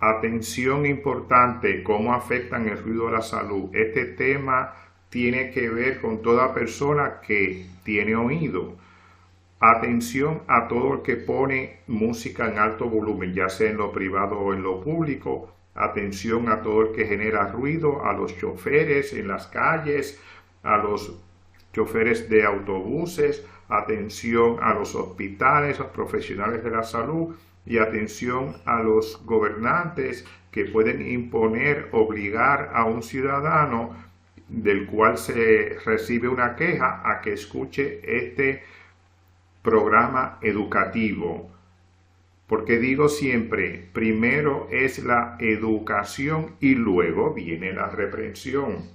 Atención importante, cómo afectan el ruido a la salud. Este tema tiene que ver con toda persona que tiene oído. Atención a todo el que pone música en alto volumen, ya sea en lo privado o en lo público. Atención a todo el que genera ruido, a los choferes en las calles, a los choferes de autobuses. Atención a los hospitales, a los profesionales de la salud y atención a los gobernantes que pueden imponer, obligar a un ciudadano del cual se recibe una queja a que escuche este programa educativo. Porque digo siempre, primero es la educación y luego viene la reprensión.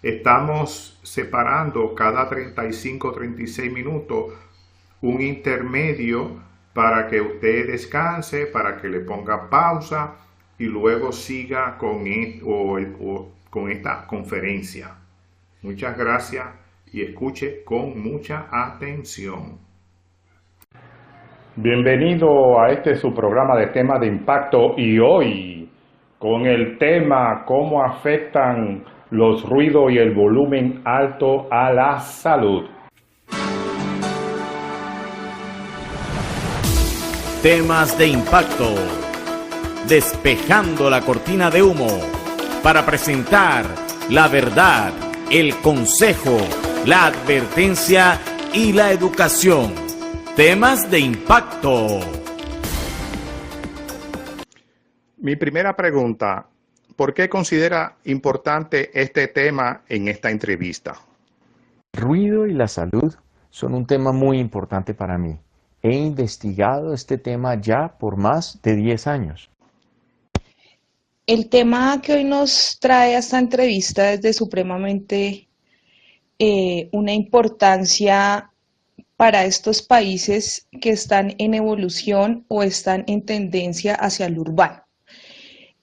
Estamos separando cada 35-36 minutos un intermedio para que usted descanse, para que le ponga pausa y luego siga con esta conferencia. Muchas gracias y escuche con mucha atención. Bienvenido a su programa de temas de impacto y hoy con el tema cómo afectan los ruidos y el volumen alto a la salud. Temas de impacto. Despejando la cortina de humo para presentar la verdad, el consejo, la advertencia y la educación. Temas de impacto. Mi primera pregunta, ¿por qué considera importante este tema en esta entrevista? Ruido y la salud son un tema muy importante para mí. He investigado este tema ya por más de 10 años. El tema que hoy nos trae a esta entrevista es de supremamente una importancia para estos países que están en evolución o están en tendencia hacia lo urbano.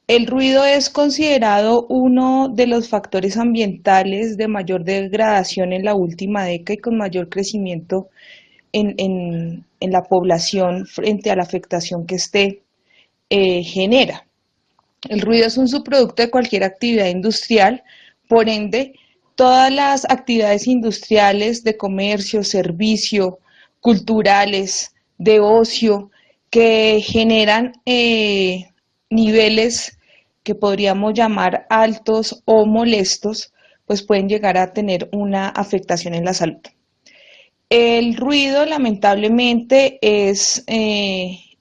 El ruido es considerado uno de los factores ambientales de mayor degradación en la última década y con mayor crecimiento en la población frente a la afectación que genera. El ruido es un subproducto de cualquier actividad industrial, por ende, todas las actividades industriales de comercio, servicio, culturales, de ocio, que generan niveles que podríamos llamar altos o molestos, pues pueden llegar a tener una afectación en la salud. El ruido, lamentablemente,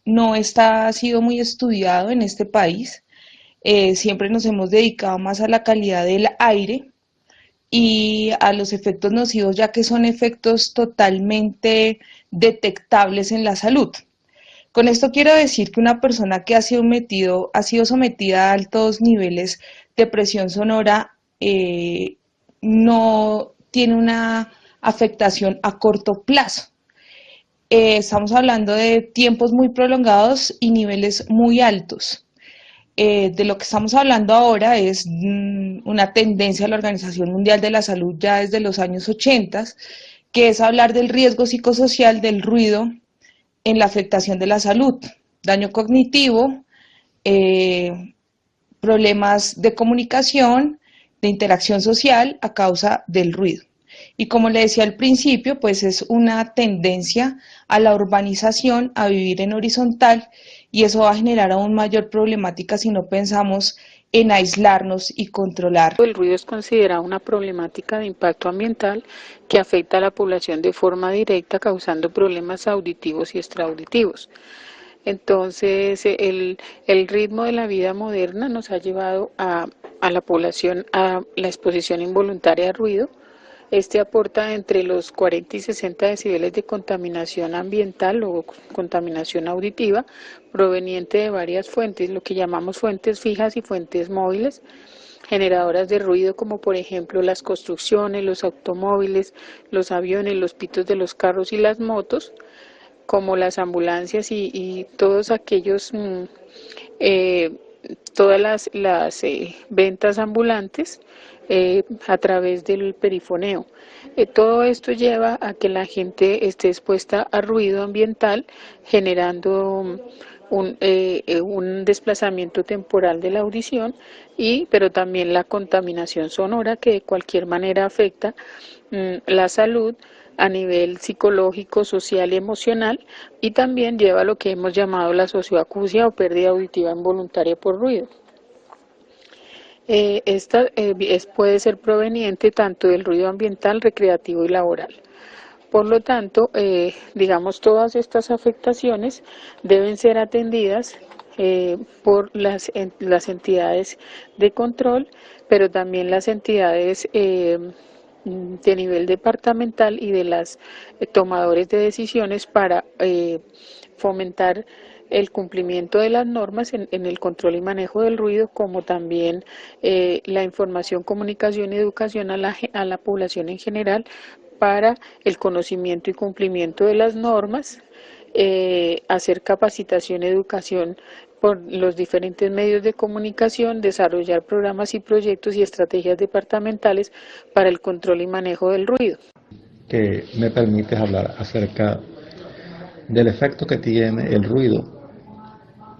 no ha sido muy estudiado en este país. Siempre nos hemos dedicado más a la calidad del aire y a los efectos nocivos, ya que son efectos totalmente detectables en la salud. Con esto quiero decir que una persona que ha sido sometida a altos niveles de presión sonora no tiene una afectación a corto plazo. Estamos hablando de tiempos muy prolongados y niveles muy altos. De lo que estamos hablando ahora es una tendencia de la Organización Mundial de la Salud ya desde los años 80, que es hablar del riesgo psicosocial del ruido en la afectación de la salud, daño cognitivo, problemas de comunicación, de interacción social a causa del ruido. Y como le decía al principio, pues es una tendencia a la urbanización, a vivir en horizontal, y eso va a generar aún mayor problemática si no pensamos en aislarnos y controlar. El ruido es considerado una problemática de impacto ambiental que afecta a la población de forma directa, causando problemas auditivos y extraauditivos. Entonces, el ritmo de la vida moderna nos ha llevado a la población a la exposición involuntaria al ruido. Este aporta entre los 40 y 60 decibeles de contaminación ambiental o contaminación auditiva proveniente de varias fuentes, lo que llamamos fuentes fijas y fuentes móviles, generadoras de ruido como por ejemplo las construcciones, los automóviles, los aviones, los pitos de los carros y las motos, como las ambulancias y todos aquellos, todas las ventas ambulantes a través del perifoneo. Todo esto lleva a que la gente esté expuesta a ruido ambiental, generando un desplazamiento temporal de la audición, pero también la contaminación sonora, que de cualquier manera afecta la salud a nivel psicológico, social y emocional, y también lleva a lo que hemos llamado la socioacusia o pérdida auditiva involuntaria por ruido. Puede ser proveniente tanto del ruido ambiental, recreativo y laboral. Por lo tanto, digamos, todas estas afectaciones deben ser atendidas por las entidades de control, pero también las entidades de nivel departamental y de las tomadores de decisiones para fomentar el cumplimiento de las normas en el control y manejo del ruido, como también la información, comunicación y educación a la población en general para el conocimiento y cumplimiento de las normas, hacer capacitación y educación por los diferentes medios de comunicación, desarrollar programas y proyectos y estrategias departamentales para el control y manejo del ruido. Que me permites hablar acerca del efecto que tiene el ruido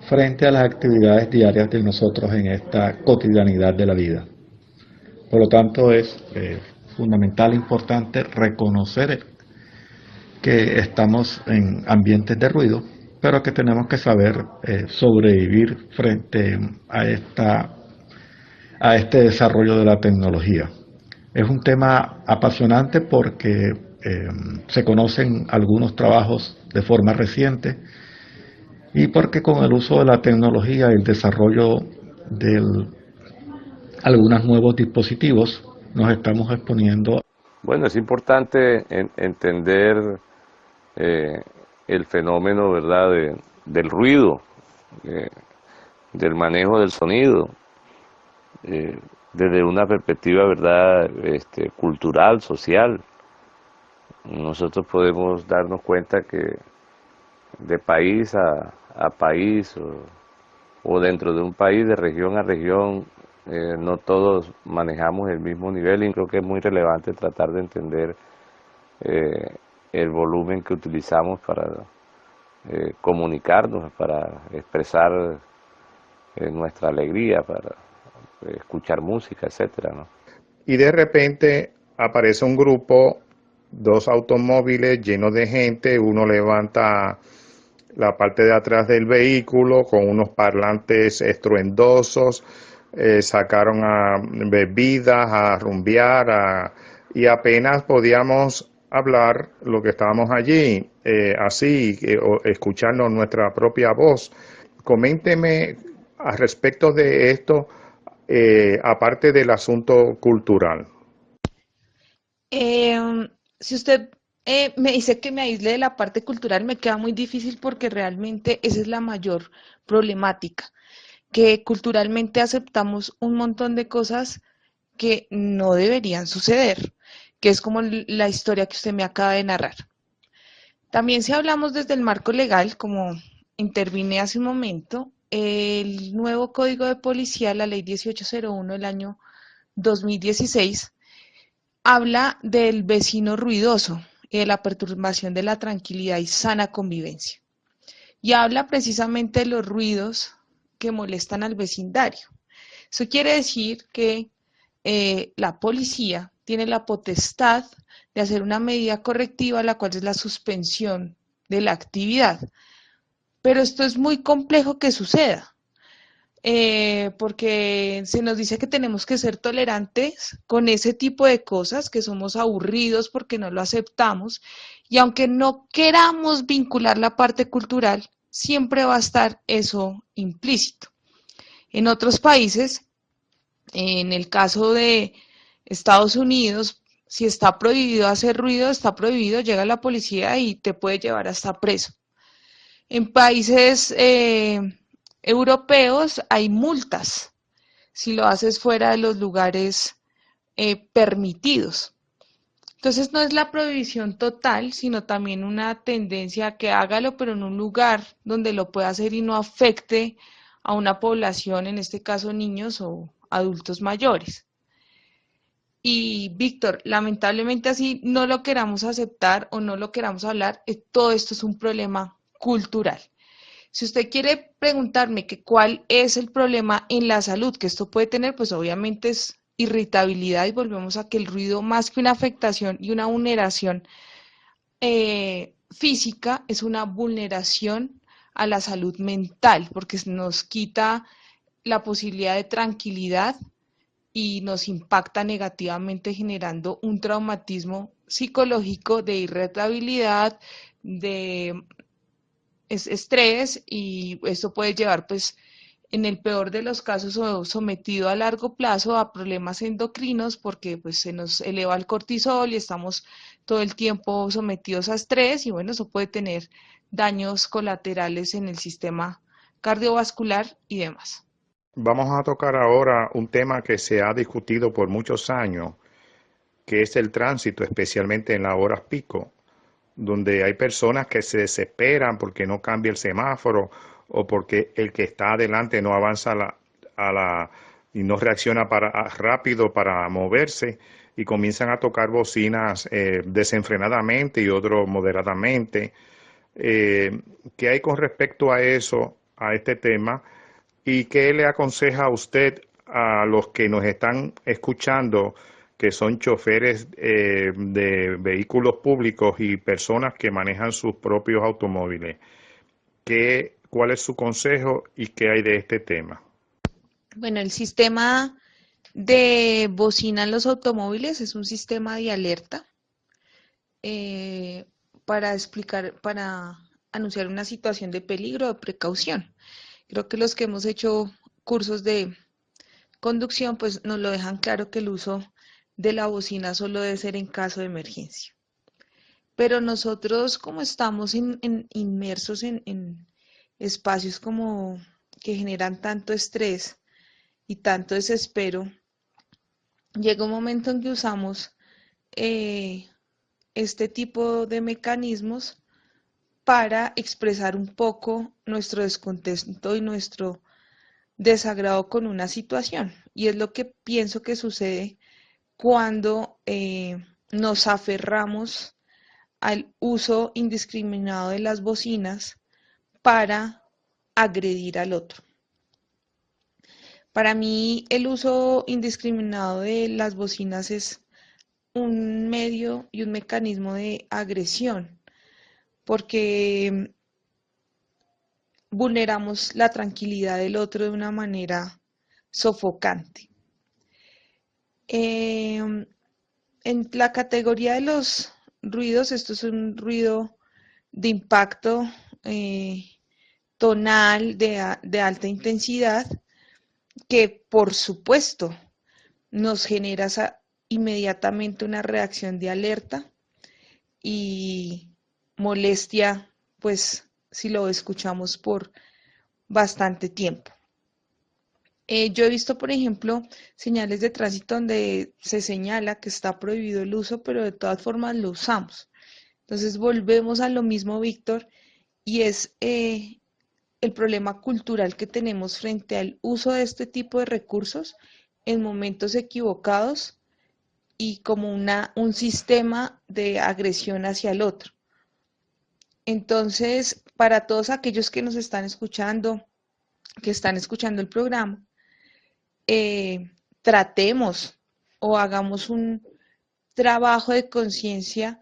frente a las actividades diarias de nosotros en esta cotidianidad de la vida. Por lo tanto, es fundamental e importante reconocer que estamos en ambientes de ruido, pero que tenemos que saber sobrevivir frente a este desarrollo de la tecnología. Es un tema apasionante porque se conocen algunos trabajos de forma reciente y porque con el uso de la tecnología y el desarrollo de algunos nuevos dispositivos nos estamos exponiendo. Bueno, es importante entender el fenómeno, ¿verdad?, del ruido, del manejo del sonido, desde una perspectiva, ¿verdad?, cultural, social. Nosotros podemos darnos cuenta que de país a país o dentro de un país, de región a región, no todos manejamos el mismo nivel, y creo que es muy relevante tratar de entender el volumen que utilizamos para comunicarnos, para expresar nuestra alegría, para escuchar música, etcétera, ¿no? Y de repente aparece un grupo, dos automóviles llenos de gente, uno levanta la parte de atrás del vehículo con unos parlantes estruendosos, sacaron a bebidas, a rumbear, y apenas podíamos hablar lo que estábamos allí, escuchando nuestra propia voz. Coménteme al respecto de esto, aparte del asunto cultural. Si usted me dice que me aísle de la parte cultural, me queda muy difícil porque realmente esa es la mayor problemática, que culturalmente aceptamos un montón de cosas que no deberían suceder, que es como la historia que usted me acaba de narrar. También si hablamos desde el marco legal, como intervine hace un momento, el nuevo Código de Policía, la Ley 1801 del año 2016, habla del vecino ruidoso y de la perturbación de la tranquilidad y sana convivencia. Y habla precisamente de los ruidos que molestan al vecindario. Eso quiere decir que la policía tiene la potestad de hacer una medida correctiva, la cual es la suspensión de la actividad. Pero esto es muy complejo que suceda, porque se nos dice que tenemos que ser tolerantes con ese tipo de cosas, que somos aburridos porque no lo aceptamos, y aunque no queramos vincular la parte cultural, siempre va a estar eso implícito. En otros países, en el caso de Estados Unidos, si está prohibido hacer ruido, está prohibido, llega la policía y te puede llevar hasta preso. En países europeos hay multas si lo haces fuera de los lugares permitidos. Entonces no es la prohibición total, sino también una tendencia a que hágalo, pero en un lugar donde lo pueda hacer y no afecte a una población, en este caso niños o adultos mayores. Y Víctor, lamentablemente así no lo queramos aceptar o no lo queramos hablar, todo esto es un problema cultural. Si usted quiere preguntarme que cuál es el problema en la salud que esto puede tener, pues obviamente es irritabilidad y volvemos a que el ruido más que una afectación y una vulneración física es una vulneración a la salud mental porque nos quita la posibilidad de tranquilidad y nos impacta negativamente generando un traumatismo psicológico de irritabilidad, de estrés y esto puede llevar pues en el peor de los casos sometido a largo plazo a problemas endocrinos porque pues se nos eleva el cortisol y estamos todo el tiempo sometidos a estrés y bueno, eso puede tener daños colaterales en el sistema cardiovascular y demás. Vamos a tocar ahora un tema que se ha discutido por muchos años, que es el tránsito, especialmente en las horas pico, donde hay personas que se desesperan porque no cambia el semáforo o porque el que está adelante no avanza y no reacciona rápido para moverse y comienzan a tocar bocinas desenfrenadamente y otros moderadamente. ¿Qué hay con respecto a eso, a este tema? ¿Y qué le aconseja a usted a los que nos están escuchando, que son choferes de vehículos públicos y personas que manejan sus propios automóviles? ¿Cuál es su consejo y qué hay de este tema? Bueno, el sistema de bocina en los automóviles es un sistema de alerta para anunciar una situación de peligro o de precaución. Creo que los que hemos hecho cursos de conducción pues nos lo dejan claro que el uso de la bocina solo debe ser en caso de emergencia. Pero nosotros como estamos inmersos en espacios como que generan tanto estrés y tanto desespero, llega un momento en que usamos este tipo de mecanismos para expresar un poco nuestro descontento y nuestro desagrado con una situación. Y es lo que pienso que sucede cuando nos aferramos al uso indiscriminado de las bocinas para agredir al otro. Para mí el uso indiscriminado de las bocinas es un medio y un mecanismo de agresión, porque vulneramos la tranquilidad del otro de una manera sofocante. En la categoría de los ruidos, esto es un ruido de impacto tonal de alta intensidad que por supuesto nos genera inmediatamente una reacción de alerta y molestia, pues si lo escuchamos por bastante tiempo. Yo he visto, por ejemplo, señales de tránsito donde se señala que está prohibido el uso, pero de todas formas lo usamos. Entonces volvemos a lo mismo, Víctor, y es el problema cultural que tenemos frente al uso de este tipo de recursos en momentos equivocados y como un sistema de agresión hacia el otro. Entonces, para todos aquellos que nos están escuchando, que están escuchando el programa, tratemos o hagamos un trabajo de conciencia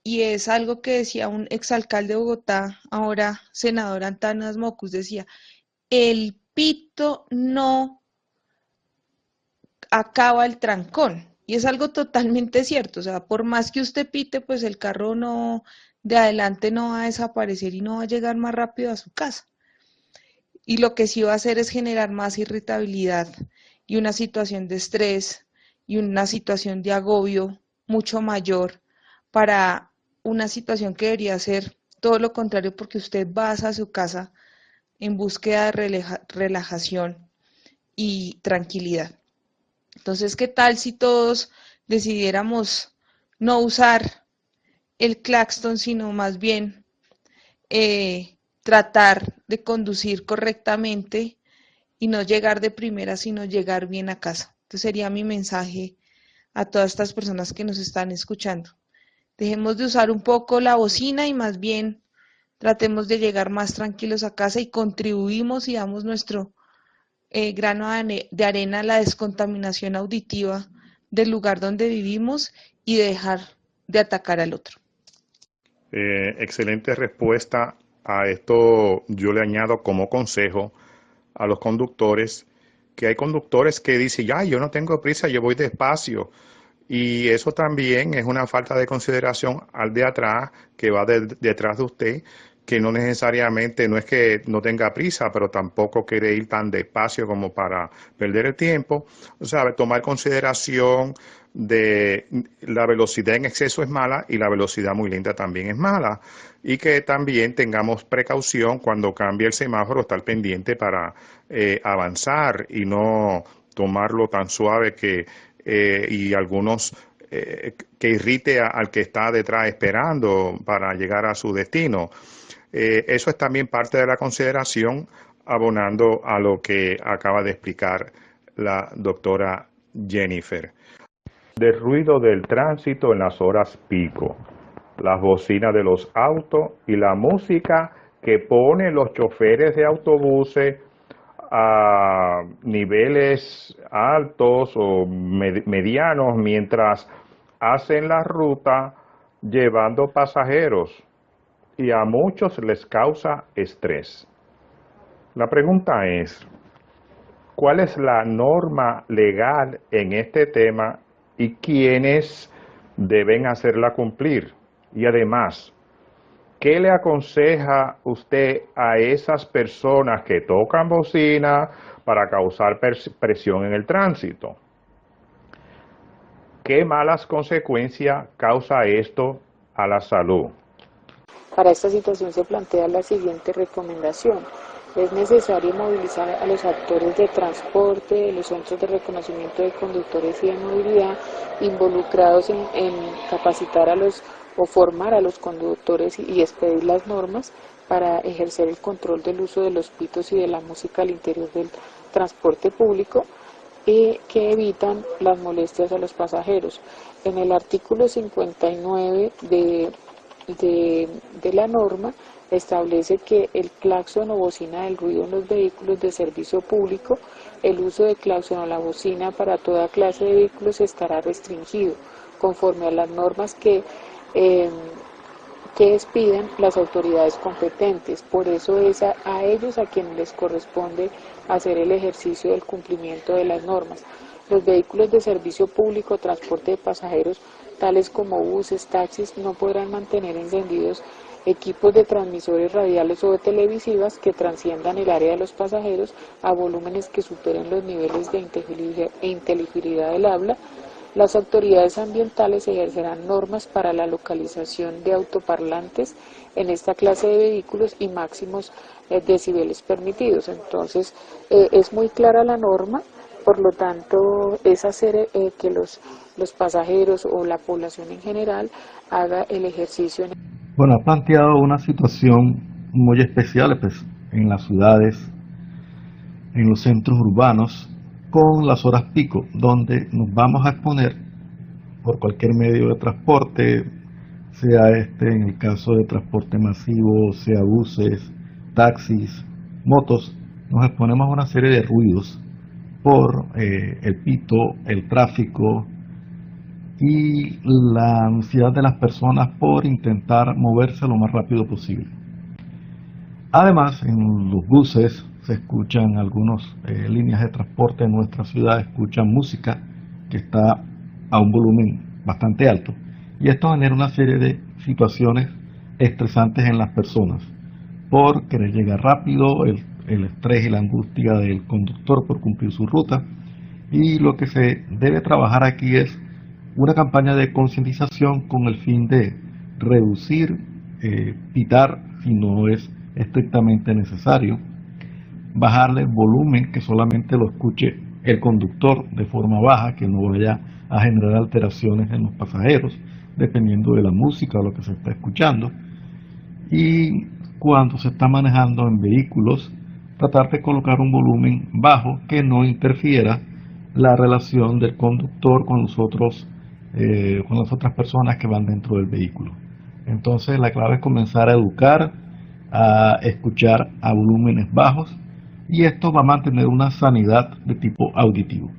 y es algo que decía un exalcalde de Bogotá, ahora senador Antanas Mocus, decía, el pito no acaba el trancón. Y es algo totalmente cierto, o sea, por más que usted pite, pues el carro no, de adelante no va a desaparecer y no va a llegar más rápido a su casa. Y lo que sí va a hacer es generar más irritabilidad y una situación de estrés y una situación de agobio mucho mayor para una situación que debería ser todo lo contrario porque usted va a su casa en búsqueda de relajación y tranquilidad. Entonces, ¿qué tal si todos decidiéramos no usar el claxon, sino más bien tratar de conducir correctamente y no llegar de primera, sino llegar bien a casa? Entonces sería mi mensaje a todas estas personas que nos están escuchando. Dejemos de usar un poco la bocina y más bien tratemos de llegar más tranquilos a casa y contribuimos y damos nuestro grano de arena a la descontaminación auditiva del lugar donde vivimos y dejar de atacar al otro. Excelente respuesta a esto. Yo le añado como consejo a los conductores que hay conductores que dicen, ya, yo no tengo prisa, yo voy despacio. Y eso también es una falta de consideración al de atrás, que va detrás de usted, que no necesariamente, no es que no tenga prisa, pero tampoco quiere ir tan despacio como para perder el tiempo. O sea, tomar consideración de la velocidad en exceso es mala y la velocidad muy lenta también es mala. Y que también tengamos precaución cuando cambie el semáforo, estar pendiente para avanzar y no tomarlo tan suave y algunos que irrite al que está detrás esperando para llegar a su destino. Eso es también parte de la consideración, abonando a lo que acaba de explicar la doctora Jennifer. Del ruido del tránsito en las horas pico, las bocinas de los autos y la música que ponen los choferes de autobuses a niveles altos o medianos mientras hacen la ruta llevando pasajeros, y a muchos les causa estrés. La pregunta es, ¿cuál es la norma legal en este tema y quiénes deben hacerla cumplir? Y además, ¿qué le aconseja usted a esas personas que tocan bocina para causar presión en el tránsito? ¿Qué malas consecuencias causa esto a la salud? Para esta situación se plantea la siguiente recomendación. Es necesario movilizar a los actores de transporte, de los centros de reconocimiento de conductores y de movilidad involucrados en capacitar o formar a los conductores y expedir las normas para ejercer el control del uso de los pitos y de la música al interior del transporte público y que evitan las molestias a los pasajeros. En el artículo 59 de la norma establece que el claxon o bocina del ruido en los vehículos de servicio público, el uso de claxon o la bocina para toda clase de vehículos estará restringido conforme a las normas que expidan las autoridades competentes. Por eso es a ellos a quienes les corresponde hacer el ejercicio del cumplimiento de las normas. Los vehículos de servicio público, transporte de pasajeros, tales como buses, taxis, no podrán mantener encendidos equipos de transmisores radiales o de televisivas que transciendan el área de los pasajeros a volúmenes que superen los niveles de inteligibilidad del habla. Las autoridades ambientales ejercerán normas para la localización de autoparlantes en esta clase de vehículos y máximos decibeles permitidos. Entonces, es muy clara la norma, por lo tanto, es hacer que los pasajeros o la población en general haga el ejercicio. Bueno, ha planteado una situación muy especial pues, en las ciudades, en los centros urbanos, con las horas pico, donde nos vamos a exponer por cualquier medio de transporte, sea en el caso de transporte masivo, sea buses, taxis, motos, nos exponemos a una serie de ruidos por el pito, el tráfico y la ansiedad de las personas por intentar moverse lo más rápido posible. Además, en los buses se escuchan algunas líneas de transporte en nuestra ciudad, escuchan música que está a un volumen bastante alto, y esto genera una serie de situaciones estresantes en las personas por querer llegar rápido, el estrés y la angustia del conductor por cumplir su ruta. Y lo que se debe trabajar aquí es una campaña de concientización con el fin de reducir, pitar si no es estrictamente necesario, bajarle el volumen que solamente lo escuche el conductor de forma baja, que no vaya a generar alteraciones en los pasajeros dependiendo de la música o lo que se está escuchando. Y cuando se está manejando en vehículos, tratar de colocar un volumen bajo que no interfiera la relación del conductor con con las otras personas que van dentro del vehículo. Entonces la clave es comenzar a educar a escuchar a volúmenes bajos, y esto va a mantener una sanidad de tipo auditivo.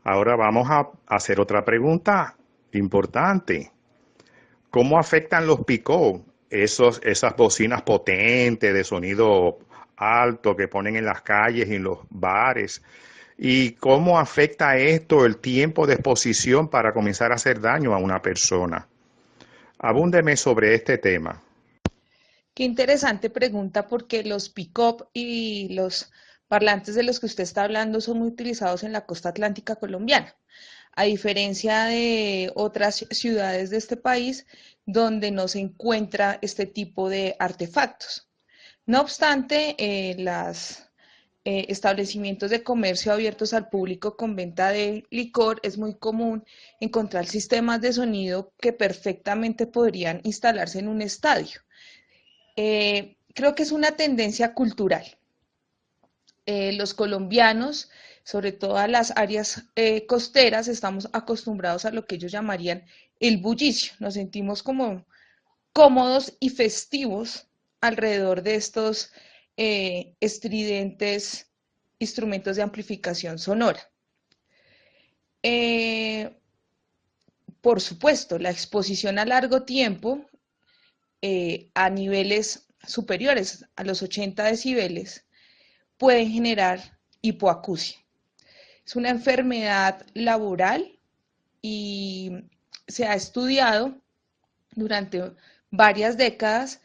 Ahora vamos a hacer otra pregunta importante. ¿Cómo afectan los pick-up, esas bocinas potentes de sonido alto que ponen en las calles y en los bares? ¿Y cómo afecta esto el tiempo de exposición para comenzar a hacer daño a una persona? Abúndeme sobre este tema. Qué interesante pregunta, porque los pick-up y los parlantes de los que usted está hablando son muy utilizados en la costa atlántica colombiana, a diferencia de otras ciudades de este país donde no se encuentra este tipo de artefactos. No obstante, los establecimientos de comercio abiertos al público con venta de licor es muy común encontrar sistemas de sonido que perfectamente podrían instalarse en un estadio. Creo que es una tendencia cultural. Los colombianos, sobre todo a las áreas costeras, estamos acostumbrados a lo que ellos llamarían el bullicio. Nos sentimos como cómodos y festivos alrededor de estos estridentes instrumentos de amplificación sonora. Por supuesto, la exposición a largo tiempo a niveles superiores a los 80 decibeles pueden generar hipoacusia. Es una enfermedad laboral y se ha estudiado durante varias décadas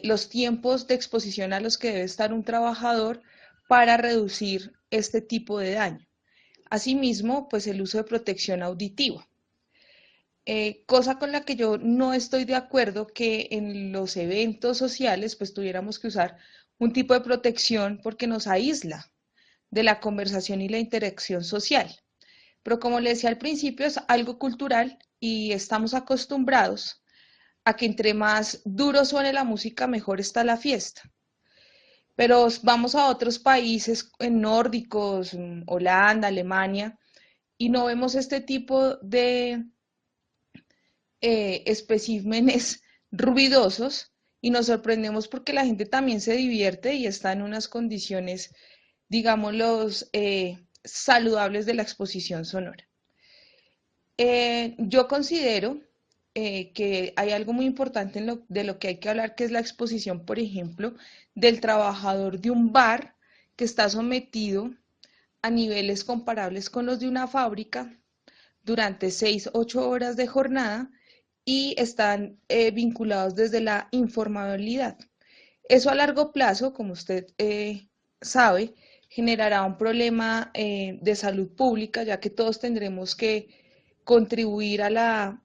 los tiempos de exposición a los que debe estar un trabajador para reducir este tipo de daño. Asimismo, pues el uso de protección auditiva. Cosa con la que yo no estoy de acuerdo, que en los eventos sociales pues tuviéramos que usar un tipo de protección porque nos aísla de la conversación y la interacción social. Pero como le decía al principio, es algo cultural y estamos acostumbrados a que entre más duro suene la música, mejor está la fiesta. Pero vamos a otros países nórdicos, Holanda, Alemania, y no vemos este tipo de especímenes ruidosos, y nos sorprendemos porque la gente también se divierte y está en unas condiciones, digámoslo, saludables de la exposición sonora. Yo considero que hay algo muy importante de lo que hay que hablar, que es la exposición, por ejemplo, del trabajador de un bar que está sometido a niveles comparables con los de una fábrica durante 6-8 horas de jornada, y están vinculados desde la informalidad. Eso a largo plazo, como usted sabe, generará un problema de salud pública, ya que todos tendremos que contribuir a la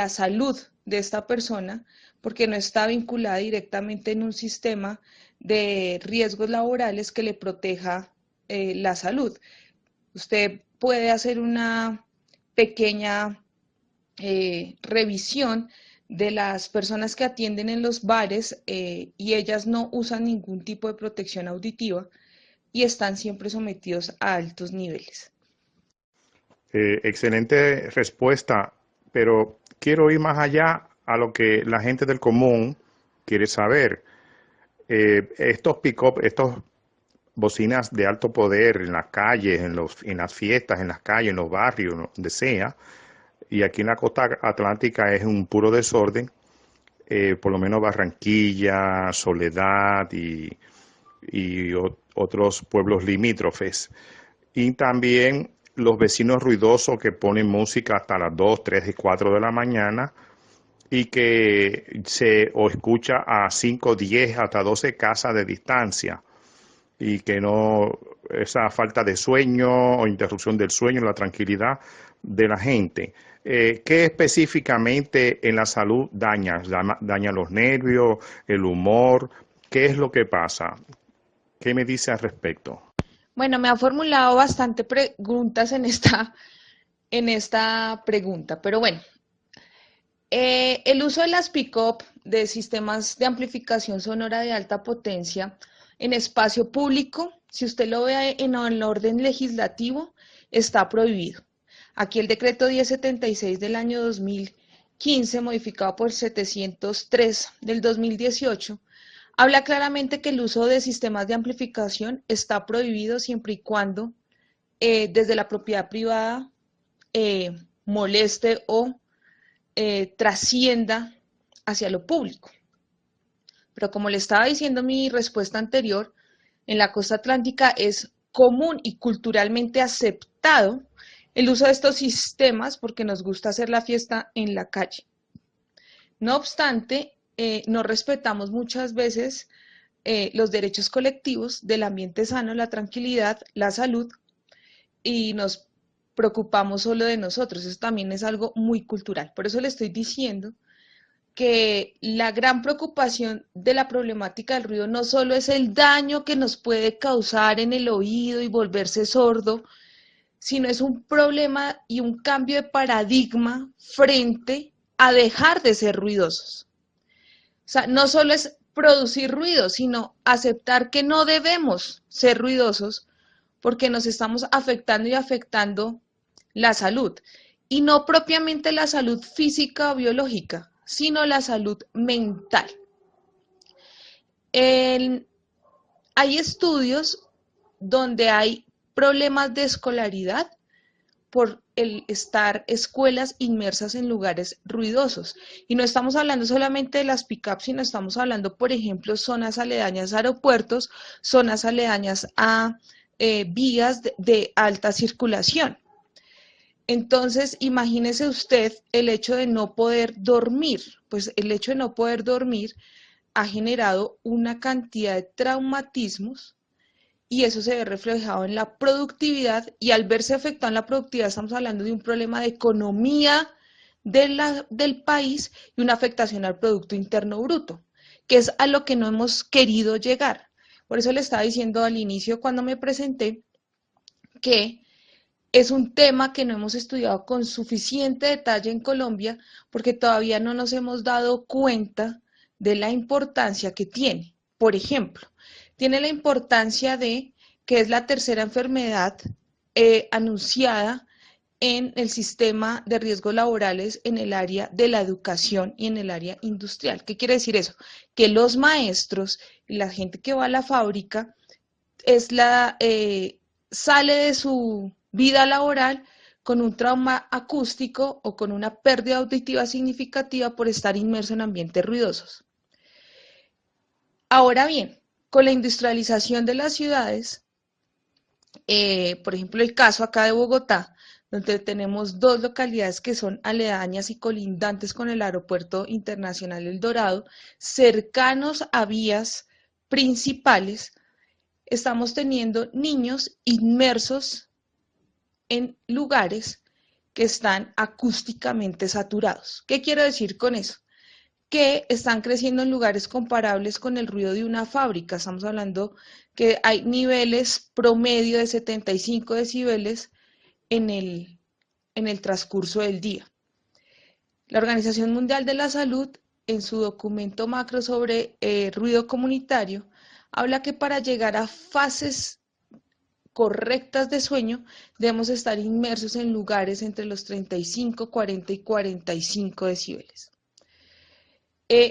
salud de esta persona, porque no está vinculada directamente en un sistema de riesgos laborales que le proteja la salud. Usted puede hacer una pequeña revisión de las personas que atienden en los bares y ellas no usan ningún tipo de protección auditiva y están siempre sometidos a altos niveles. Excelente respuesta, pero quiero ir más allá a lo que la gente del común quiere saber. Estos pick-up, estos bocinas de alto poder en las calles, en las fiestas, en las calles, en los barrios, donde sea, y aquí en la costa atlántica es un puro desorden, por lo menos Barranquilla, Soledad y otros pueblos limítrofes. Y también los vecinos ruidosos que ponen música hasta las 2, 3 y 4 de la mañana y que se escucha a 5, 10, hasta 12 casas de distancia, y que no, esa falta de sueño o interrupción del sueño, la tranquilidad de la gente. ¿Qué específicamente en la salud daña? ¿Daña los nervios, el humor? ¿Qué es lo que pasa? ¿Qué me dice al respecto? Bueno, me ha formulado bastante preguntas en esta pregunta, pero bueno, el uso de las pick-up de sistemas de amplificación sonora de alta potencia en espacio público, si usted lo ve en el orden legislativo, está prohibido. Aquí el decreto 1076 del año 2000 15, modificado por el 703 del 2018, habla claramente que el uso de sistemas de amplificación está prohibido siempre y cuando desde la propiedad privada moleste o trascienda hacia lo público. Pero como le estaba diciendo en mi respuesta anterior, en la costa atlántica es común y culturalmente aceptado el uso de estos sistemas porque nos gusta hacer la fiesta en la calle. No obstante, no respetamos muchas veces los derechos colectivos del ambiente sano, la tranquilidad, la salud, y nos preocupamos solo de nosotros. Eso también es algo muy cultural. Por eso le estoy diciendo que la gran preocupación de la problemática del ruido no solo es el daño que nos puede causar en el oído y volverse sordo, sino es un problema y un cambio de paradigma frente a dejar de ser ruidosos. O sea, no solo es producir ruido, sino aceptar que no debemos ser ruidosos porque nos estamos afectando y afectando la salud. Y no propiamente la salud física o biológica, sino la salud mental. Hay estudios donde hay problemas de escolaridad por el estar escuelas inmersas en lugares ruidosos. Y no estamos hablando solamente de las pick-ups, sino estamos hablando, por ejemplo, zonas aledañas a aeropuertos, zonas aledañas a vías de alta circulación. Entonces, imagínese usted el hecho de no poder dormir. Pues el hecho de no poder dormir ha generado una cantidad de traumatismos y eso se ve reflejado en la productividad, y al verse afectado en la productividad estamos hablando de un problema de economía del país y una afectación al Producto Interno Bruto, que es a lo que no hemos querido llegar. Por eso le estaba diciendo al inicio cuando me presenté que es un tema que no hemos estudiado con suficiente detalle en Colombia porque todavía no nos hemos dado cuenta de la importancia que tiene. Por ejemplo, tiene la importancia de que es la tercera enfermedad anunciada en el sistema de riesgos laborales en el área de la educación y en el área industrial. ¿Qué quiere decir eso? Que los maestros y la gente que va a la fábrica sale de su vida laboral con un trauma acústico o con una pérdida auditiva significativa por estar inmerso en ambientes ruidosos. Ahora bien, con la industrialización de las ciudades, por ejemplo, el caso acá de Bogotá, donde tenemos dos localidades que son aledañas y colindantes con el Aeropuerto Internacional El Dorado, cercanos a vías principales, estamos teniendo niños inmersos en lugares que están acústicamente saturados. ¿Qué quiero decir con eso? Que están creciendo en lugares comparables con el ruido de una fábrica. Estamos hablando que hay niveles promedio de 75 decibeles en el transcurso del día. La Organización Mundial de la Salud, en su documento macro sobre ruido comunitario, habla que para llegar a fases correctas de sueño debemos estar inmersos en lugares entre los 35, 40 y 45 decibeles.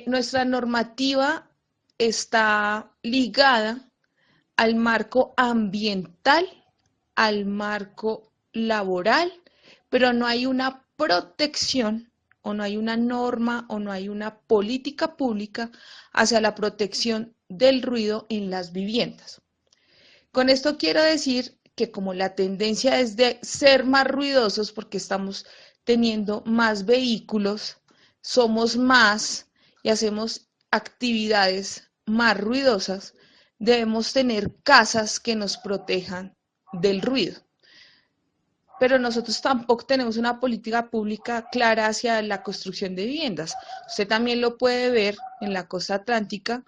Nuestra normativa está ligada al marco ambiental, al marco laboral, pero no hay una protección o no hay una norma o no hay una política pública hacia la protección del ruido en las viviendas. Con esto quiero decir que como la tendencia es de ser más ruidosos porque estamos teniendo más vehículos, somos más y hacemos actividades más ruidosas, debemos tener casas que nos protejan del ruido. Pero nosotros tampoco tenemos una política pública clara hacia la construcción de viviendas. Usted también lo puede ver en la costa atlántica,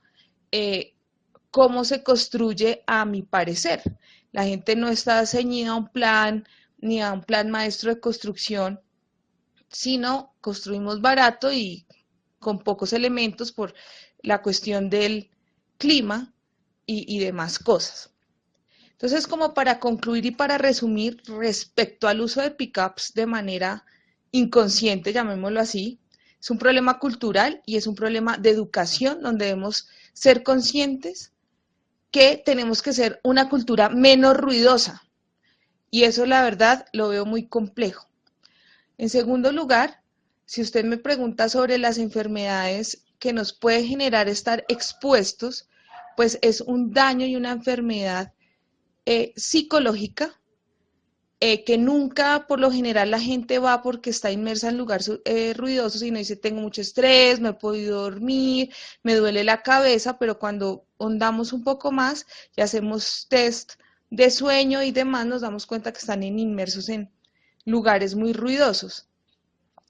cómo se construye a mi parecer. La gente no está ceñida a un plan ni a un plan maestro de construcción, sino construimos barato y con pocos elementos por la cuestión del clima y demás cosas. Entonces, como para concluir y para resumir, respecto al uso de pickups de manera inconsciente, llamémoslo así, Es un problema cultural y es un problema de educación donde debemos ser conscientes que tenemos que ser una cultura menos ruidosa. Y eso, la verdad, lo veo muy complejo. En segundo lugar, si usted me pregunta sobre las enfermedades que nos puede generar estar expuestos, pues es un daño y una enfermedad psicológica que nunca, por lo general, la gente va porque está inmersa en lugares ruidosos y no dice, tengo mucho estrés, no he podido dormir, me duele la cabeza, pero cuando ahondamos un poco más y hacemos test de sueño y demás, nos damos cuenta que están inmersos en lugares muy ruidosos.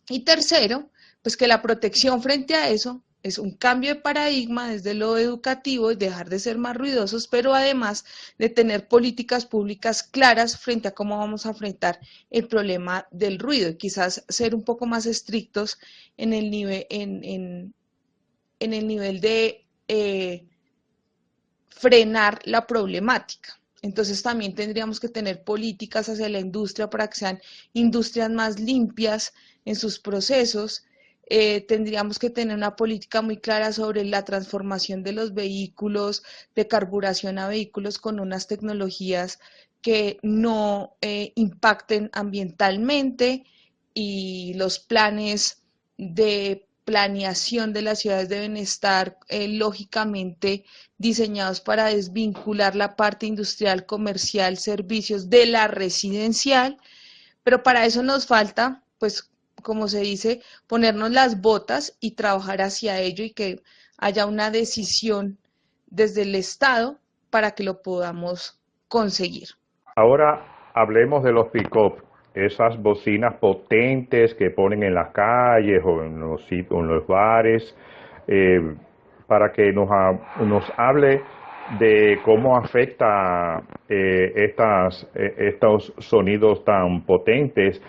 Y tercero, pues que la protección frente a eso es un cambio de paradigma desde lo educativo y dejar de ser más ruidosos, pero además de tener políticas públicas claras frente a cómo vamos a enfrentar el problema del ruido y quizás ser un poco más estrictos en el nivel, en el nivel de frenar la problemática. Entonces también tendríamos que tener políticas hacia la industria para que sean industrias más limpias en sus procesos. Tendríamos que tener una política muy clara sobre la transformación de los vehículos, de carburación a vehículos con unas tecnologías que no impacten ambientalmente, y los planes de planeación de las ciudades deben estar lógicamente diseñados para desvincular la parte industrial, comercial, servicios de la residencial, pero para eso nos falta, pues, como se dice, ponernos las botas y trabajar hacia ello y que haya una decisión desde el Estado para que lo podamos conseguir. Ahora hablemos de los pick-up, esas bocinas potentes que ponen en las calles o en los bares, para que nos hable de cómo afecta estos sonidos tan potentes.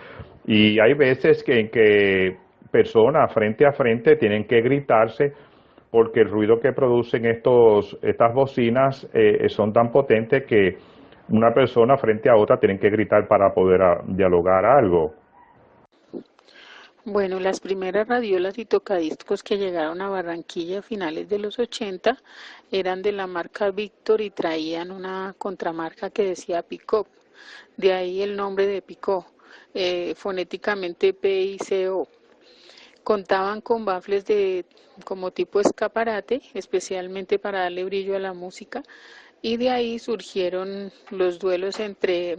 Y hay veces que personas frente a frente tienen que gritarse porque el ruido que producen estas bocinas son tan potentes que una persona frente a otra tienen que gritar para poder dialogar algo. Bueno, las primeras radiolas y tocadiscos que llegaron a Barranquilla a finales de los 80 eran de la marca Victor y traían una contramarca que decía Pick-up. De ahí el nombre de Pick-up, fonéticamente P-I-C-O. Contaban con baffles como tipo escaparate, especialmente para darle brillo a la música, y de ahí surgieron los duelos entre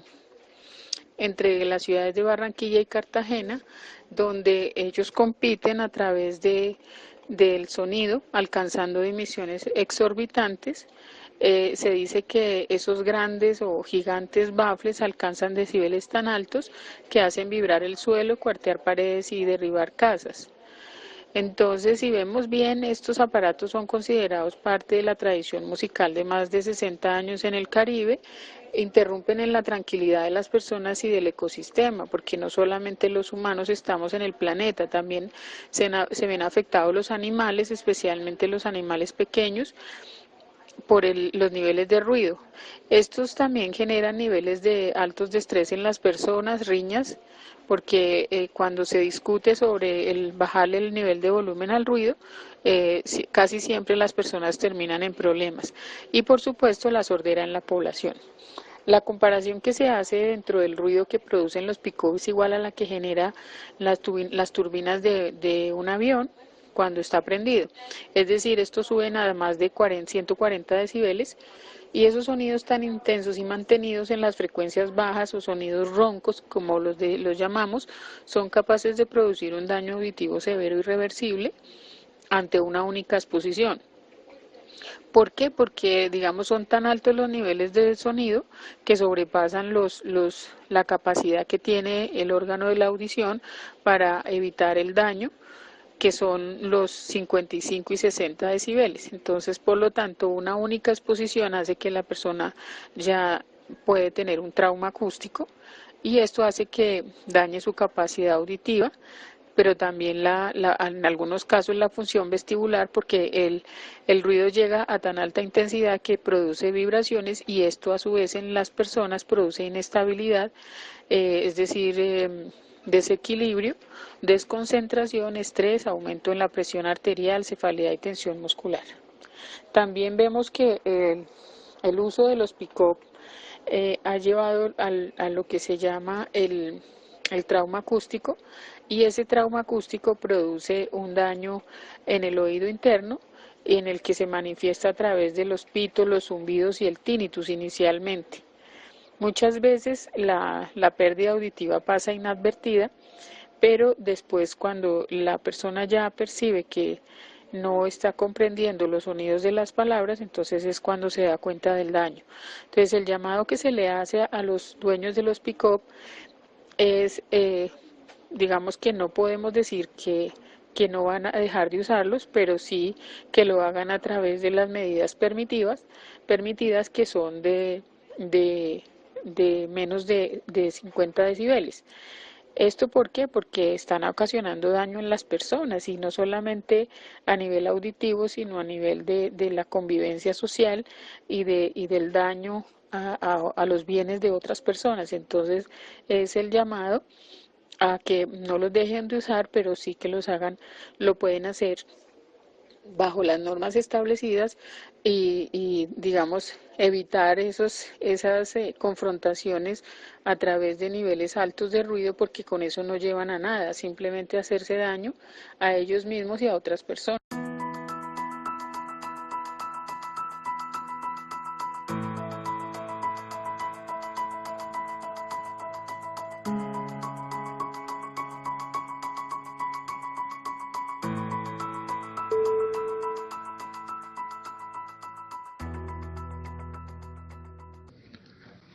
las ciudades de Barranquilla y Cartagena, donde ellos compiten a través del sonido, alcanzando emisiones exorbitantes. Se dice que esos grandes o gigantes baffles alcanzan decibeles tan altos que hacen vibrar el suelo, cuartear paredes y derribar casas. Entonces, si vemos bien, estos aparatos son considerados parte de la tradición musical de más de 60 años en el Caribe. Interrumpen en la tranquilidad de las personas y del ecosistema, porque no solamente los humanos estamos en el planeta, también se ven afectados los animales, especialmente los animales pequeños, por los niveles de ruido. Estos también generan niveles altos de estrés en las personas, riñas, porque cuando se discute sobre bajarle el nivel de volumen al ruido, casi siempre las personas terminan en problemas. Y por supuesto la sordera en la población. La comparación que se hace dentro del ruido que producen los pick-up es igual a la que genera las turbinas de un avión cuando está prendido. Es decir, estos suben a más de 140 decibeles, y esos sonidos tan intensos y mantenidos en las frecuencias bajas o sonidos roncos, como los llamamos, son capaces de producir un daño auditivo severo e irreversible ante una única exposición. ¿Por qué? Porque, digamos, son tan altos los niveles de sonido que sobrepasan la capacidad que tiene el órgano de la audición para evitar el daño, que son los 55 y 60 decibeles. Entonces, por lo tanto, una única exposición hace que la persona ya puede tener un trauma acústico, y esto hace que dañe su capacidad auditiva, pero también en algunos casos la función vestibular, porque el ruido llega a tan alta intensidad que produce vibraciones, y esto a su vez en las personas produce inestabilidad, es decir, desequilibrio, desconcentración, estrés, aumento en la presión arterial, cefalea y tensión muscular. También vemos que el uso de los PICOP ha llevado a lo que se llama el trauma acústico, y ese trauma acústico produce un daño en el oído interno, en el que se manifiesta a través de los pitos, los zumbidos y el tinnitus inicialmente. Muchas veces la pérdida auditiva pasa inadvertida, pero después, cuando la persona ya percibe que no está comprendiendo los sonidos de las palabras, entonces es cuando se da cuenta del daño. Entonces el llamado que se le hace a los dueños de los pick-up es, digamos que no podemos decir que no van a dejar de usarlos, pero sí que lo hagan a través de las medidas permitidas, que son de menos de 50 decibeles. ¿Esto por qué? Porque están ocasionando daño en las personas, y no solamente a nivel auditivo, sino a nivel de la convivencia social y del daño a los bienes de otras personas. Entonces es el llamado a que no los dejen de usar, pero sí que lo pueden hacer bajo las normas establecidas, y digamos, evitar esas confrontaciones a través de niveles altos de ruido, porque con eso no llevan a nada, simplemente hacerse daño a ellos mismos y a otras personas.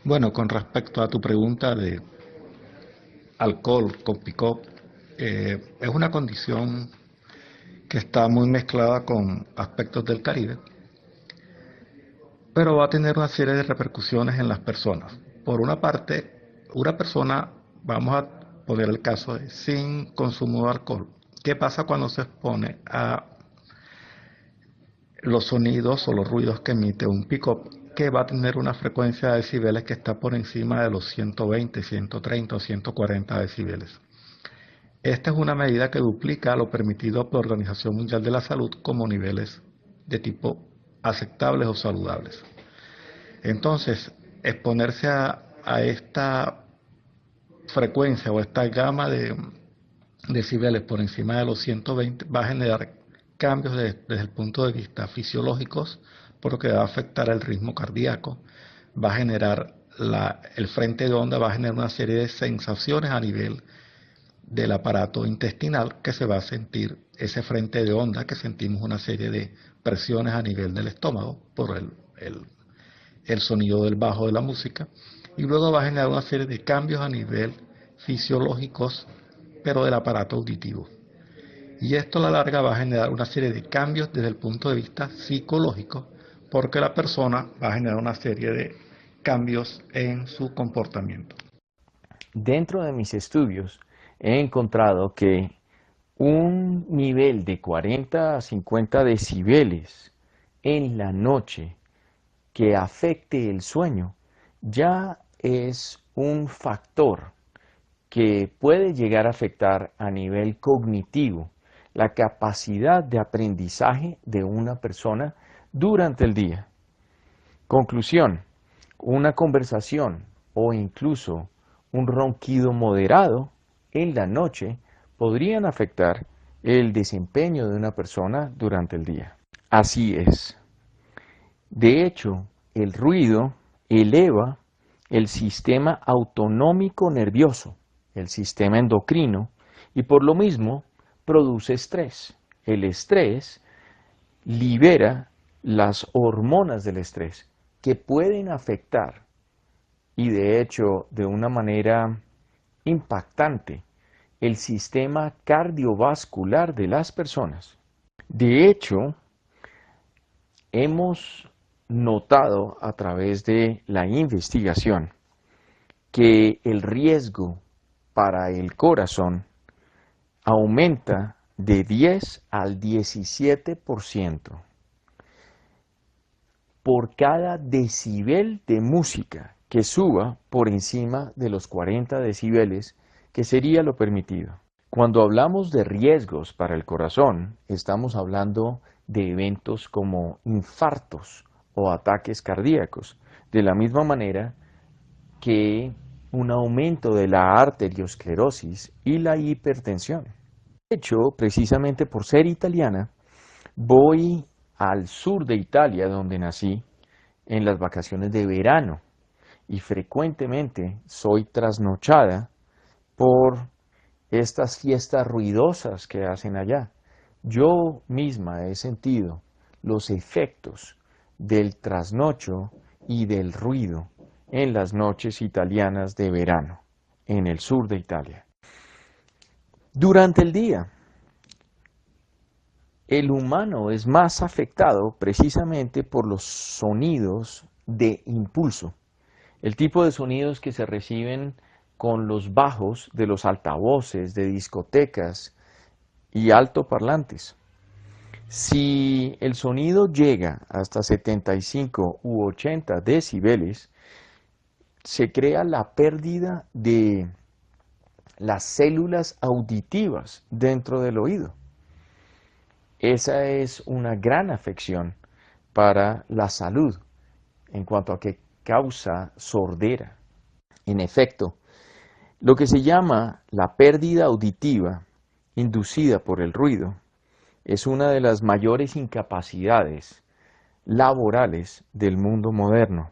Bueno, con respecto a tu pregunta de alcohol con pick-up, es una condición que está muy mezclada con aspectos del Caribe, pero va a tener una serie de repercusiones en las personas. Por una parte, una persona, vamos a poner el caso de sin consumo de alcohol. ¿Qué pasa cuando se expone a los sonidos o los ruidos que emite un pick-up, que va a tener una frecuencia de decibeles que está por encima de los 120, 130 o 140 decibeles? Esta es una medida que duplica lo permitido por la Organización Mundial de la Salud como niveles de tipo aceptables o saludables. Entonces, exponerse a esta frecuencia o esta gama de decibeles por encima de los 120 va a generar cambios desde el punto de vista fisiológicos, porque va a afectar el ritmo cardíaco, va a generar el frente de onda, va a generar una serie de sensaciones a nivel del aparato intestinal, que se va a sentir ese frente de onda, que sentimos una serie de presiones a nivel del estómago por el sonido del bajo de la música, y luego va a generar una serie de cambios a nivel fisiológicos, pero del aparato auditivo. Y esto a la larga va a generar una serie de cambios desde el punto de vista psicológico, porque la persona va a generar una serie de cambios en su comportamiento. Dentro de mis estudios he encontrado que un nivel de 40 a 50 decibeles en la noche que afecte el sueño ya es un factor que puede llegar a afectar a nivel cognitivo la capacidad de aprendizaje de una persona durante el día. Conclusión: una conversación o incluso un ronquido moderado en la noche podrían afectar el desempeño de una persona durante el día. Así es. De hecho, el ruido eleva el sistema autonómico nervioso, el sistema endocrino, y por lo mismo produce estrés. El estrés libera las hormonas del estrés que pueden afectar, y de hecho de una manera impactante, el sistema cardiovascular de las personas. De hecho, hemos notado a través de la investigación que el riesgo para el corazón aumenta de 10 al 17% por cada decibel de música que suba por encima de los 40 decibeles que sería lo permitido. Cuando hablamos de riesgos para el corazón, estamos hablando de eventos como infartos o ataques cardíacos, de la misma manera que un aumento de la arteriosclerosis y la hipertensión. De hecho, precisamente por ser italiana, voy al sur de Italia, donde nací, en las vacaciones de verano, y frecuentemente soy trasnochada por estas fiestas ruidosas que hacen allá. Yo misma he sentido los efectos del trasnocho y del ruido en las noches italianas de verano, en el sur de Italia. Durante el día, el humano es más afectado precisamente por los sonidos de impulso, el tipo de sonidos que se reciben con los bajos de los altavoces de discotecas y altoparlantes. Si el sonido llega hasta 75 u 80 decibeles, se crea la pérdida de las células auditivas dentro del oído. Esa es una gran afección para la salud en cuanto a que causa sordera. En efecto, lo que se llama la pérdida auditiva inducida por el ruido es una de las mayores incapacidades laborales del mundo moderno.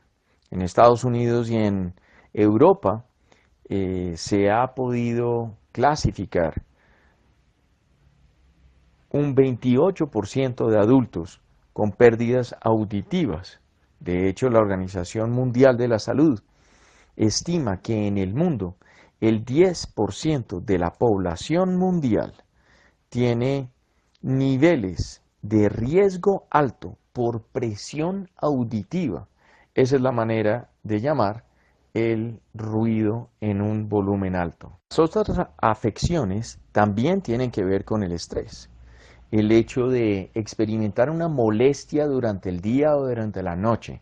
En Estados Unidos y en Europa se ha podido clasificar un 28% de adultos con pérdidas auditivas. De hecho, la Organización Mundial de la Salud estima que en el mundo el 10% de la población mundial tiene niveles de riesgo alto por presión auditiva. Esa es la manera de llamar el ruido en un volumen alto. Las otras afecciones también tienen que ver con el estrés. El hecho de experimentar una molestia durante el día o durante la noche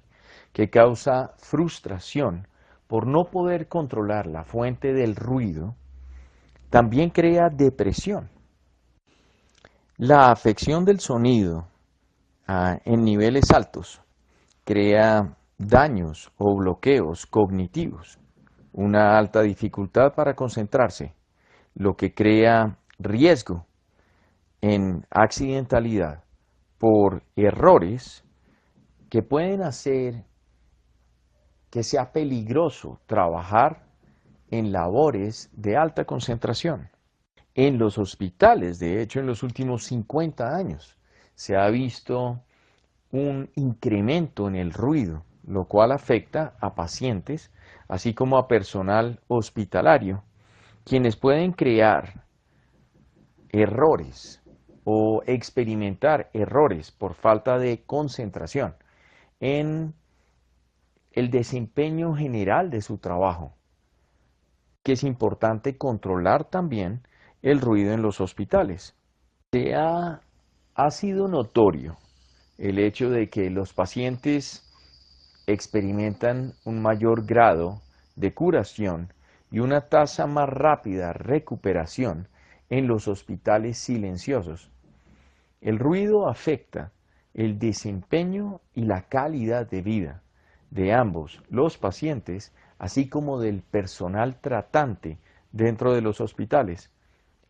que causa frustración por no poder controlar la fuente del ruido, también crea depresión. La afección del sonido en niveles altos crea daños o bloqueos cognitivos, una alta dificultad para concentrarse, lo que crea riesgo en accidentalidad por errores que pueden hacer que sea peligroso trabajar en labores de alta concentración. En los hospitales, de hecho, en los últimos 50 años, se ha visto un incremento en el ruido, lo cual afecta a pacientes, así como a personal hospitalario, quienes pueden crear errores o experimentar errores por falta de concentración en el desempeño general de su trabajo, que es importante controlar también el ruido en los hospitales. Ha sido notorio el hecho de que los pacientes experimentan un mayor grado de curación y una tasa más rápida de recuperación en los hospitales silenciosos. El ruido afecta el desempeño y la calidad de vida de ambos, los pacientes, así como del personal tratante dentro de los hospitales.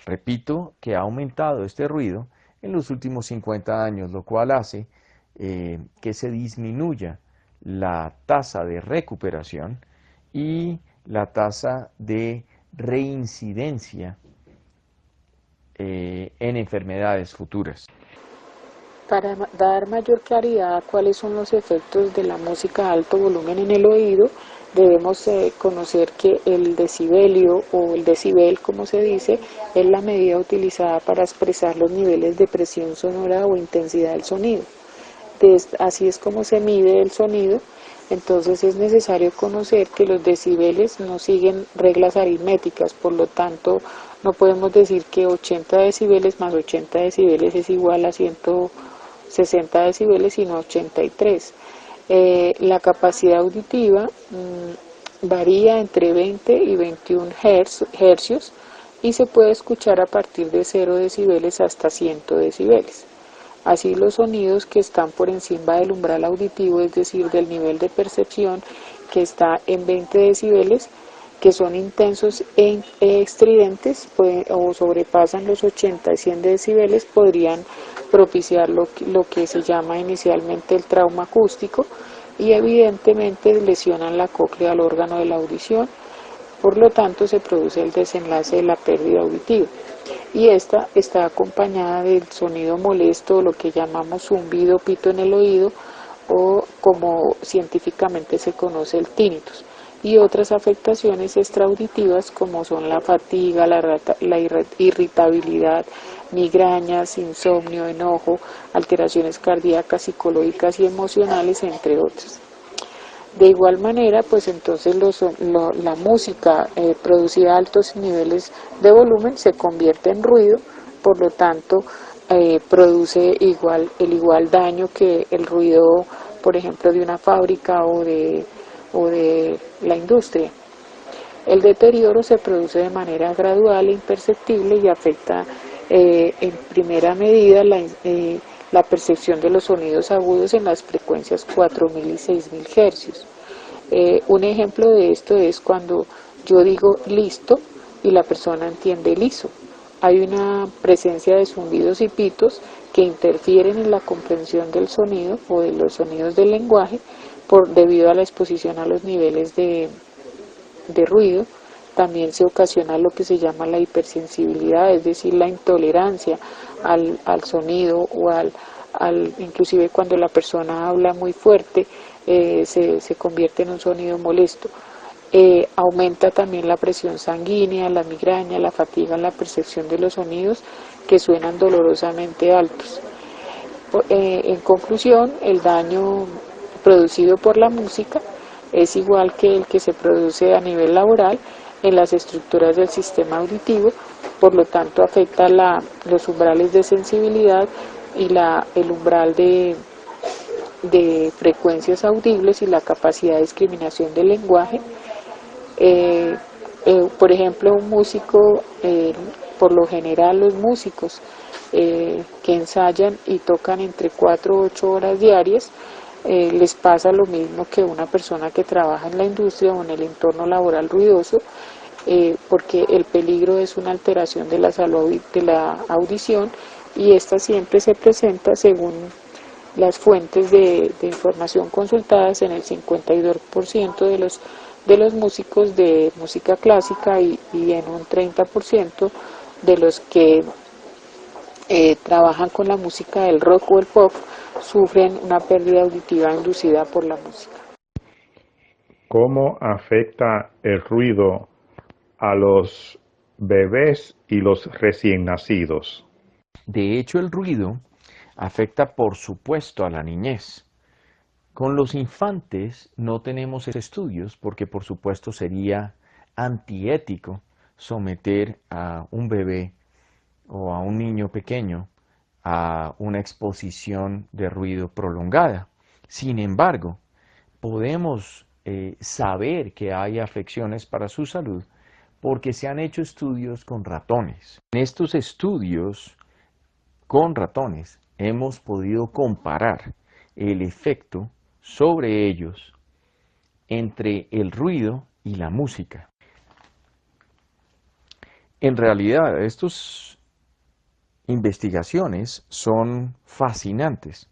Repito que ha aumentado este ruido en los últimos 50 años, lo cual hace que se disminuya la tasa de recuperación y la tasa de reincidencia en enfermedades futuras. Para dar mayor claridad a cuáles son los efectos de la música a alto volumen en el oído, debemos conocer que el decibelio o el decibel, como se dice, es la medida utilizada para expresar los niveles de presión sonora o intensidad del sonido. Así es como se mide el sonido. Entonces es necesario conocer que los decibeles no siguen reglas aritméticas, por lo tanto no podemos decir que 80 decibeles más 80 decibeles es igual a 160 decibeles, sino 83. La capacidad auditiva varía entre 20 y 21 hercios y se puede escuchar a partir de 0 decibeles hasta 100 decibeles. Así los sonidos que están por encima del umbral auditivo, es decir, del nivel de percepción que está en 20 decibeles, que son intensos e estridentes o sobrepasan los 80 y 100 decibeles, podrían propiciar lo que se llama inicialmente el trauma acústico y evidentemente lesionan la cóclea al órgano de la audición. Por lo tanto, se produce el desenlace de la pérdida auditiva. Y esta está acompañada del sonido molesto, lo que llamamos zumbido, pito en el oído, o como científicamente se conoce el tinnitus, y otras afectaciones extraauditivas como son la fatiga, la irritabilidad, migrañas, insomnio, enojo, alteraciones cardíacas, psicológicas y emocionales, entre otras. De igual manera, pues entonces la música producida a altos niveles de volumen se convierte en ruido, por lo tanto produce el igual daño que el ruido, por ejemplo, de una fábrica o de la industria. El deterioro se produce de manera gradual e imperceptible y afecta en primera medida la percepción de los sonidos agudos en las frecuencias 4000 y 6000 hercios. Un ejemplo de esto es cuando yo digo listo y la persona entiende liso. Hay una presencia de zumbidos y pitos que interfieren en la comprensión del sonido o de los sonidos del lenguaje debido a la exposición a los niveles de ruido. También se ocasiona lo que se llama la hipersensibilidad, es decir, la intolerancia al sonido o inclusive cuando la persona habla muy fuerte se convierte en un sonido molesto. Aumenta también la presión sanguínea, la migraña, la fatiga en la percepción de los sonidos que suenan dolorosamente altos. En conclusión, el daño producido por la música es igual que el que se produce a nivel laboral en las estructuras del sistema auditivo, por lo tanto afecta los umbrales de sensibilidad y el umbral de frecuencias audibles y la capacidad de discriminación del lenguaje. Por ejemplo, un músico, por lo general los músicos que ensayan y tocan entre 4 o 8 horas diarias, les pasa lo mismo que una persona que trabaja en la industria o en el entorno laboral ruidoso, porque el peligro es una alteración de la salud de la audición, y esta siempre se presenta, según las fuentes de información consultadas, en el 52% de los músicos de música clásica y en un 30% de los que trabajan con la música del rock o el pop sufren una pérdida auditiva inducida por la música. ¿Cómo afecta el ruido a los bebés y los recién nacidos? De hecho, el ruido afecta, por supuesto, a la niñez. Con los infantes no tenemos estudios porque, por supuesto, sería antiético someter a un bebé o a un niño pequeño a una exposición de ruido prolongada. Sin embargo, podemos saber que hay afecciones para su salud porque se han hecho estudios con ratones. En estos estudios con ratones hemos podido comparar el efecto sobre ellos entre el ruido y la música. En realidad, estas investigaciones son fascinantes.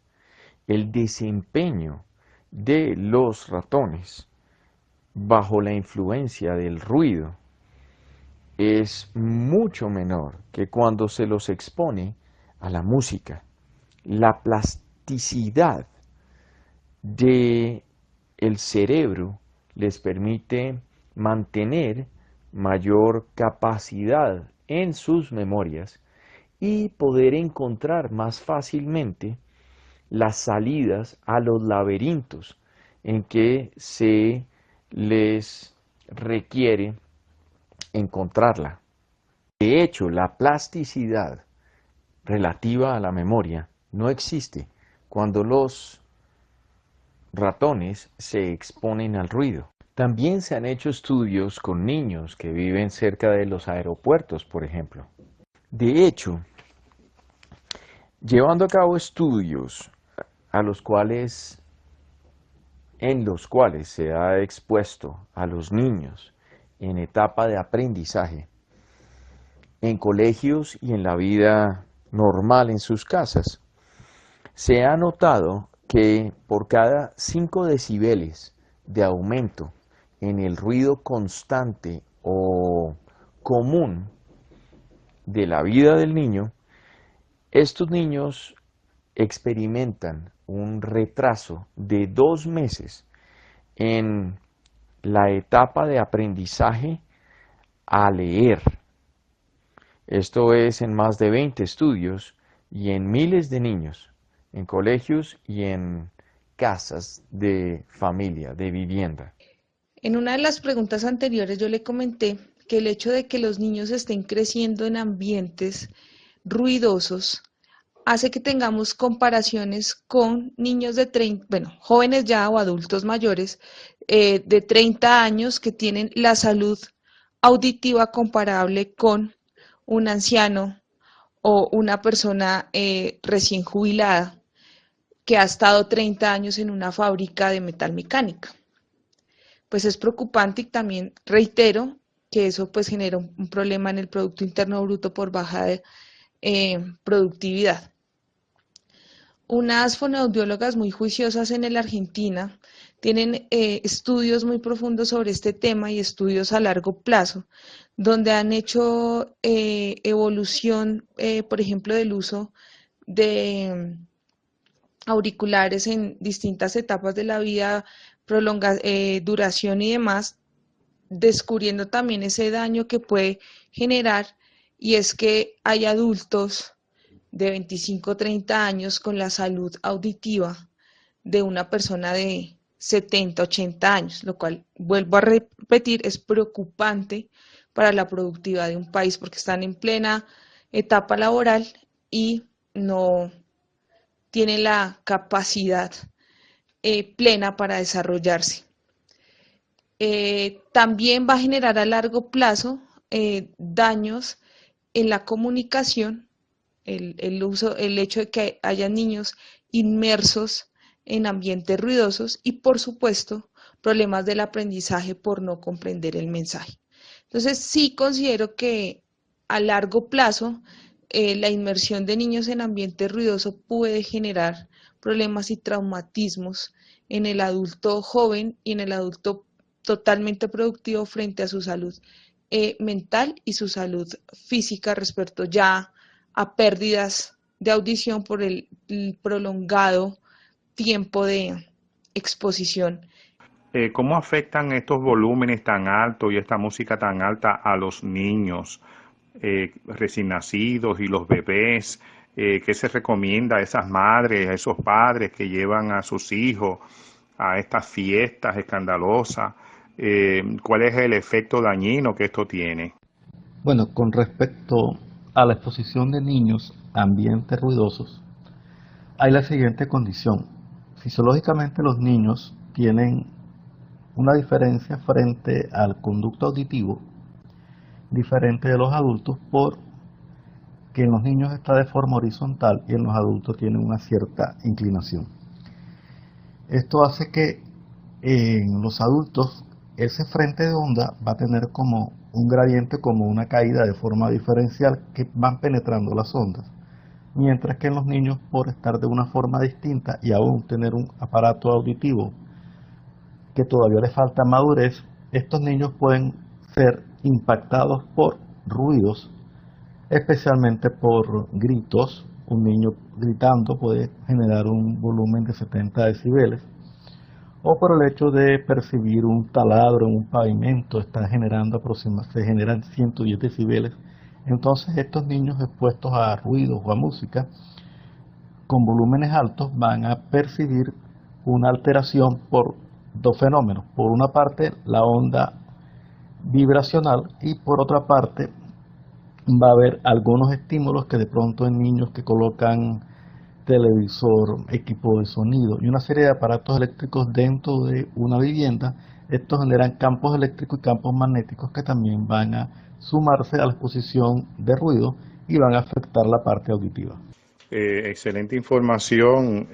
El desempeño de los ratones bajo la influencia del ruido es mucho menor que cuando se los expone a la música. La plasticidad del cerebro les permite mantener mayor capacidad en sus memorias y poder encontrar más fácilmente las salidas a los laberintos en que se les requiere encontrarla. De hecho, la plasticidad relativa a la memoria no existe cuando los ratones se exponen al ruido. También se han hecho estudios con niños que viven cerca de los aeropuertos, por ejemplo. De hecho, llevando a cabo estudios en los cuales se ha expuesto a los niños en etapa de aprendizaje, en colegios y en la vida normal en sus casas, se ha notado que por cada 5 decibeles de aumento en el ruido constante o común de la vida del niño, estos niños experimentan un retraso de 2 meses en la etapa de aprendizaje a leer. Esto es en más de 20 estudios y en miles de niños, en colegios y en casas de familia, de vivienda. En una de las preguntas anteriores yo le comenté que el hecho de que los niños estén creciendo en ambientes ruidosos hace que tengamos comparaciones con niños de 30, jóvenes ya o adultos mayores de 30 años que tienen la salud auditiva comparable con un anciano o una persona recién jubilada que ha estado 30 años en una fábrica de metalmecánica. Pues es preocupante y también reitero que eso pues genera un problema en el Producto Interno Bruto por baja de productividad. Unas fonoaudiólogas muy juiciosas en la Argentina tienen estudios muy profundos sobre este tema y estudios a largo plazo, donde han hecho evolución, por ejemplo, del uso de auriculares en distintas etapas de la vida, duración y demás, descubriendo también ese daño que puede generar, y es que hay adultos de 25 30 años con la salud auditiva de una persona de 70 80 años, lo cual, vuelvo a repetir, es preocupante para la productividad de un país porque están en plena etapa laboral y no tienen la capacidad plena para desarrollarse. También va a generar a largo plazo daños en la comunicación, el hecho de que haya niños inmersos en ambientes ruidosos y, por supuesto, problemas del aprendizaje por no comprender el mensaje. Entonces, sí considero que a largo plazo la inmersión de niños en ambiente ruidoso puede generar problemas y traumatismos en el adulto joven y en el adulto totalmente productivo frente a su salud mental y su salud física respecto ya a pérdidas de audición por el prolongado tiempo de exposición. ¿Cómo afectan estos volúmenes tan altos y esta música tan alta a los niños recién nacidos y los bebés? ¿Qué se recomienda a esas madres, a esos padres que llevan a sus hijos a estas fiestas escandalosas? ¿Cuál es el efecto dañino que esto tiene? Bueno, con respecto a la exposición de niños a ambientes ruidosos, hay la siguiente condición. Fisiológicamente los niños tienen una diferencia frente al conducto auditivo, diferente de los adultos, porque en los niños está de forma horizontal y en los adultos tiene una cierta inclinación. Esto hace que en los adultos ese frente de onda va a tener como un gradiente, como una caída de forma diferencial que van penetrando las ondas, mientras que en los niños, por estar de una forma distinta y aún tener un aparato auditivo que todavía le falta madurez, estos niños pueden ser impactados por ruidos, especialmente por gritos. Un niño gritando puede generar un volumen de 70 decibeles, o por el hecho de percibir un taladro en un pavimento, se generan 110 decibeles. Entonces estos niños expuestos a ruidos o a música con volúmenes altos van a percibir una alteración por dos fenómenos. Por una parte, la onda vibracional, y por otra parte va a haber algunos estímulos que de pronto en niños que colocan televisor, equipo de sonido y una serie de aparatos eléctricos dentro de una vivienda estos generan campos eléctricos y campos magnéticos que también van a sumarse a la exposición de ruido y van a afectar la parte auditiva. Excelente información,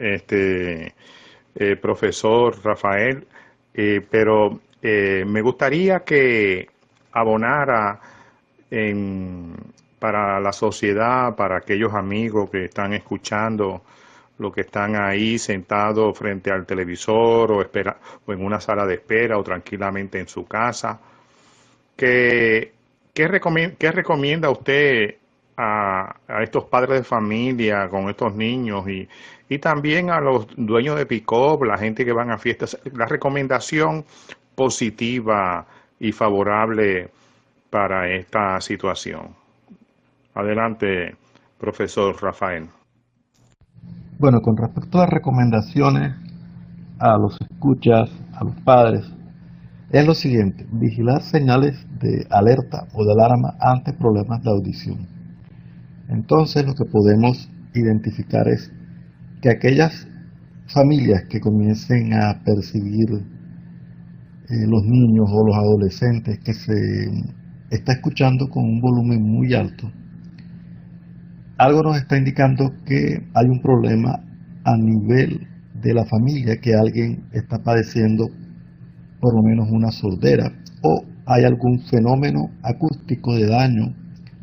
profesor Rafael, pero me gustaría que abonara para la sociedad, para aquellos amigos que están escuchando, los que están ahí sentados frente al televisor o en una sala de espera o tranquilamente en su casa, ¿qué recomienda usted a estos padres de familia con estos niños y también a los dueños de pick-up, la gente que van a fiestas, la recomendación positiva y favorable para esta situación? Adelante, profesor Rafael. Bueno, con respecto a las recomendaciones a los escuchas, a los padres, es lo siguiente: vigilar señales de alerta o de alarma ante problemas de audición. Entonces, lo que podemos identificar es que aquellas familias que comiencen a percibir los niños o los adolescentes que se está escuchando con un volumen muy alto, algo nos está indicando que hay un problema a nivel de la familia, que alguien está padeciendo por lo menos una sordera, o hay algún fenómeno acústico de daño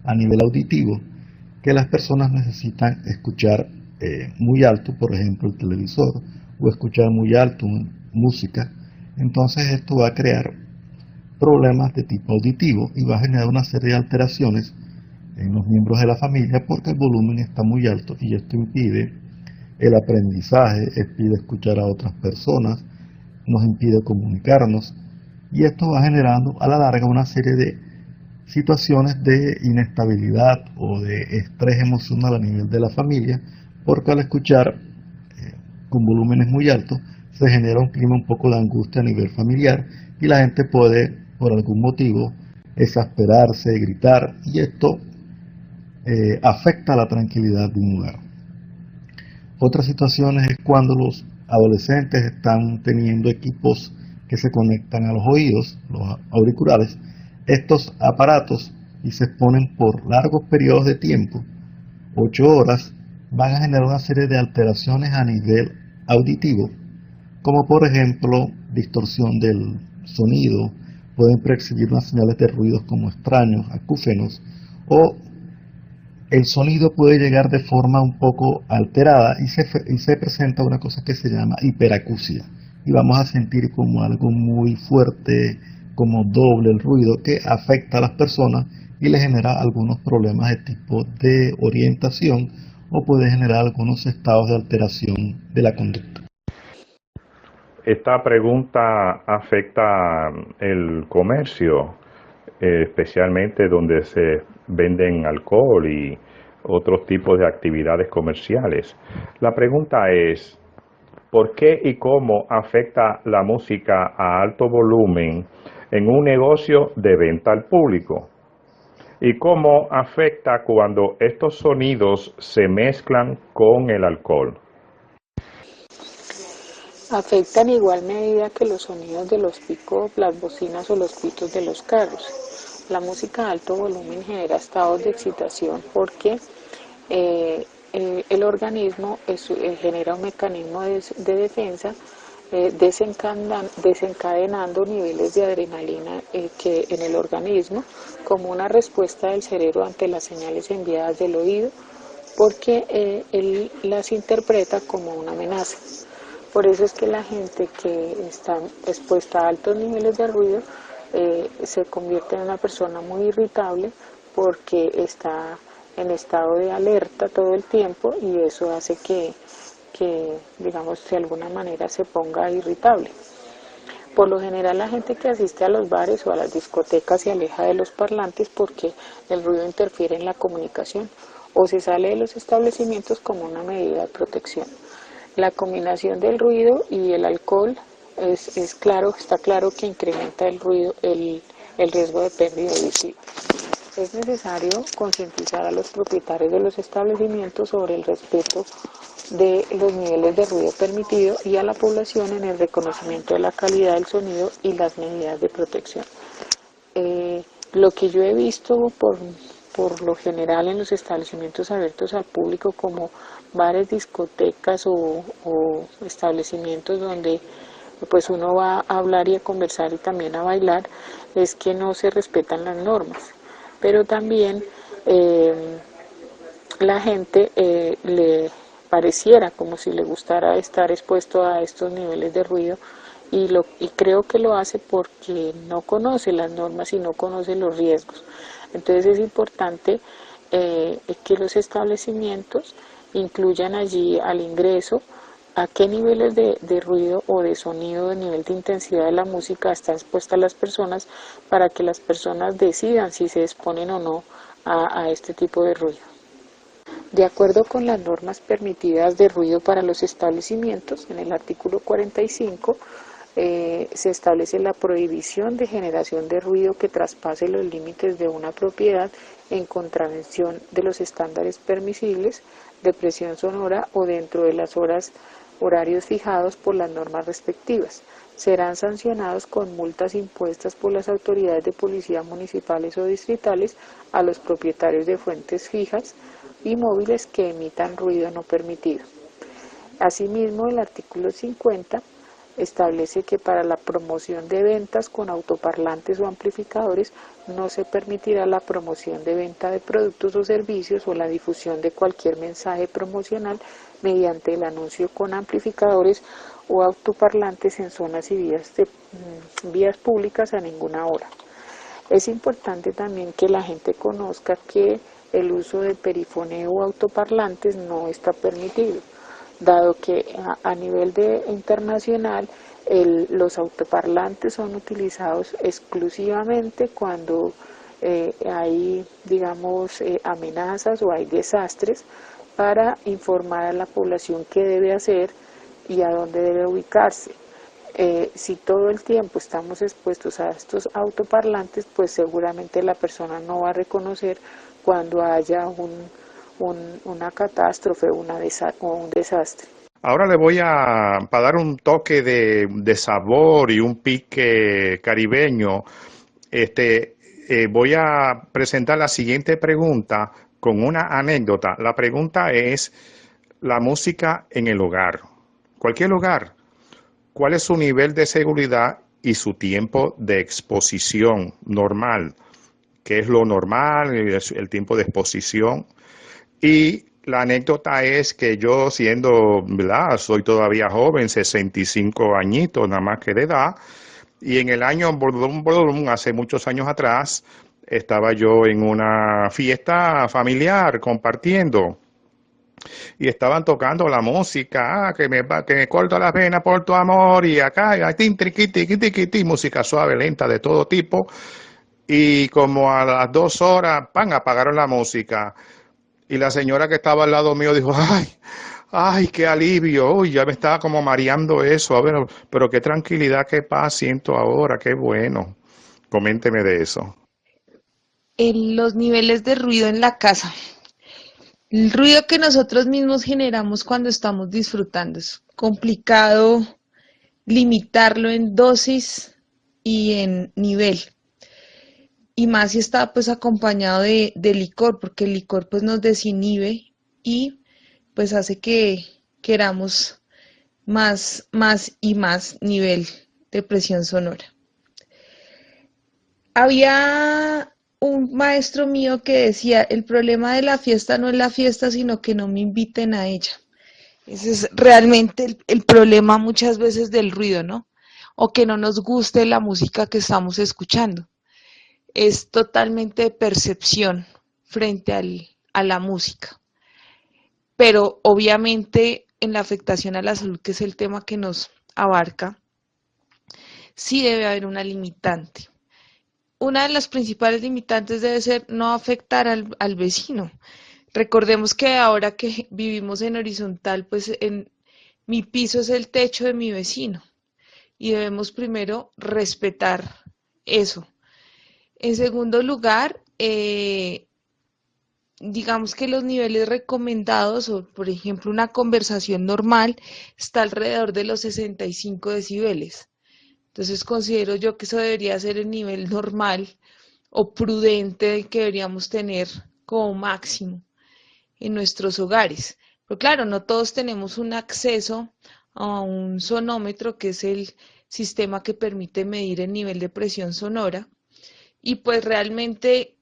a nivel auditivo que las personas necesitan escuchar muy alto, por ejemplo el televisor, o escuchar muy alto música. Entonces esto va a crear problemas de tipo auditivo y va a generar una serie de alteraciones en los miembros de la familia porque el volumen está muy alto y esto impide el aprendizaje, impide escuchar a otras personas, nos impide comunicarnos, y esto va generando a la larga una serie de situaciones de inestabilidad o de estrés emocional a nivel de la familia, porque al escuchar con volúmenes muy altos se genera un clima un poco de angustia a nivel familiar y la gente puede por algún motivo exasperarse, gritar, y esto afecta la tranquilidad de un hogar. Otras situaciones es cuando los adolescentes están teniendo equipos que se conectan a los oídos, los auriculares. Estos aparatos, y se exponen por largos periodos de tiempo, 8 horas, van a generar una serie de alteraciones a nivel auditivo, como por ejemplo distorsión del sonido, pueden percibir unas señales de ruidos como extraños, acúfenos, o el sonido puede llegar de forma un poco alterada y se presenta una cosa que se llama hiperacusia, y vamos a sentir como algo muy fuerte, como doble el ruido, que afecta a las personas y le genera algunos problemas de tipo de orientación o puede generar algunos estados de alteración de la conducta. Esta pregunta afecta el comercio, especialmente donde se venden alcohol y otros tipos de actividades comerciales. La pregunta es, ¿por qué y cómo afecta la música a alto volumen en un negocio de venta al público? ¿Y cómo afecta cuando estos sonidos se mezclan con el alcohol? Afecta en igual medida que los sonidos de los pick-up, las bocinas o los pitos de los carros. La música a alto volumen genera estados de excitación porque el organismo genera un mecanismo de defensa desencadenando niveles de adrenalina que en el organismo como una respuesta del cerebro ante las señales enviadas del oído, porque él las interpreta como una amenaza. Por eso es que la gente que está expuesta a altos niveles de ruido se convierte en una persona muy irritable porque está en estado de alerta todo el tiempo, y eso hace que digamos, de alguna manera se ponga irritable. Por lo general la gente que asiste a los bares o a las discotecas se aleja de los parlantes porque el ruido interfiere en la comunicación o se sale de los establecimientos como una medida de protección. La combinación del ruido y el alcohol está claro que incrementa el ruido, el riesgo de pérdida auditiva. Es necesario concientizar a los propietarios de los establecimientos sobre el respeto de los niveles de ruido permitido y a la población en el reconocimiento de la calidad del sonido y las medidas de protección. Lo que yo he visto por lo general en los establecimientos abiertos al público como bares, discotecas o establecimientos donde pues uno va a hablar y a conversar y también a bailar, es que no se respetan las normas. Pero también la gente le pareciera como si le gustara estar expuesto a estos niveles de ruido y creo que lo hace porque no conoce las normas y no conoce los riesgos. Entonces es importante que los establecimientos incluyan allí al ingreso a qué niveles de ruido o de sonido, de nivel de intensidad de la música están expuestas las personas para que las personas decidan si se exponen o no a este tipo de ruido. De acuerdo con las normas permitidas de ruido para los establecimientos, en el artículo 45 se establece la prohibición de generación de ruido que traspase los límites de una propiedad en contravención de los estándares permisibles de presión sonora o dentro de las horarios fijados por las normas respectivas. Serán sancionados con multas impuestas por las autoridades de policía municipales o distritales a los propietarios de fuentes fijas y móviles que emitan ruido no permitido. Asimismo, el artículo 50 establece que para la promoción de ventas con autoparlantes o amplificadores no se permitirá la promoción de venta de productos o servicios o la difusión de cualquier mensaje promocional mediante el anuncio con amplificadores o autoparlantes en zonas y vías públicas a ninguna hora. Es importante también que la gente conozca que el uso de perifoneo o autoparlantes no está permitido, dado que a nivel internacional los autoparlantes son utilizados exclusivamente cuando hay, digamos, amenazas o hay desastres para informar a la población qué debe hacer y a dónde debe ubicarse. Si todo el tiempo estamos expuestos a estos autoparlantes, pues seguramente la persona no va a reconocer cuando haya una catástrofe o un desastre. Ahora le voy para dar un toque de sabor y un pique caribeño, voy a presentar la siguiente pregunta con una anécdota. La pregunta es, la música en el hogar, cualquier hogar, ¿cuál es su nivel de seguridad y su tiempo de exposición normal? ¿Qué es lo normal, el tiempo de exposición? Y la anécdota es que yo siendo, ¿verdad? Soy todavía joven, 65 añitos nada más que de edad, y en el año, hace muchos años atrás, estaba yo en una fiesta familiar compartiendo y estaban tocando la música, que me corto las venas por tu amor y acá, música suave, lenta, de todo tipo, y como a las 2 horas, apagaron la música. Y la señora que estaba al lado mío dijo, ay, qué alivio, uy, ya me estaba como mareando eso, a ver, pero qué tranquilidad, qué paz siento ahora, qué bueno. Coménteme de eso. En los niveles de ruido en la casa. El ruido que nosotros mismos generamos cuando estamos disfrutando. Es complicado limitarlo en dosis y en nivel. Y más si está pues acompañado de licor, porque el licor pues nos desinhibe y pues hace que queramos más y más nivel de presión sonora. Había un maestro mío que decía, el problema de la fiesta no es la fiesta, sino que no me inviten a ella. Ese es realmente el problema muchas veces del ruido, ¿no? O que no nos guste la música que estamos escuchando. Es totalmente de percepción frente a la música. Pero obviamente en la afectación a la salud, que es el tema que nos abarca, sí debe haber una limitante. Una de las principales limitantes debe ser no afectar al vecino. Recordemos que ahora que vivimos en horizontal, pues mi piso es el techo de mi vecino y debemos primero respetar eso. En segundo lugar, digamos que los niveles recomendados, o por ejemplo una conversación normal, está alrededor de los 65 decibeles. Entonces considero yo que eso debería ser el nivel normal o prudente que deberíamos tener como máximo en nuestros hogares. Pero claro, no todos tenemos un acceso a un sonómetro, que es el sistema que permite medir el nivel de presión sonora. Y pues realmente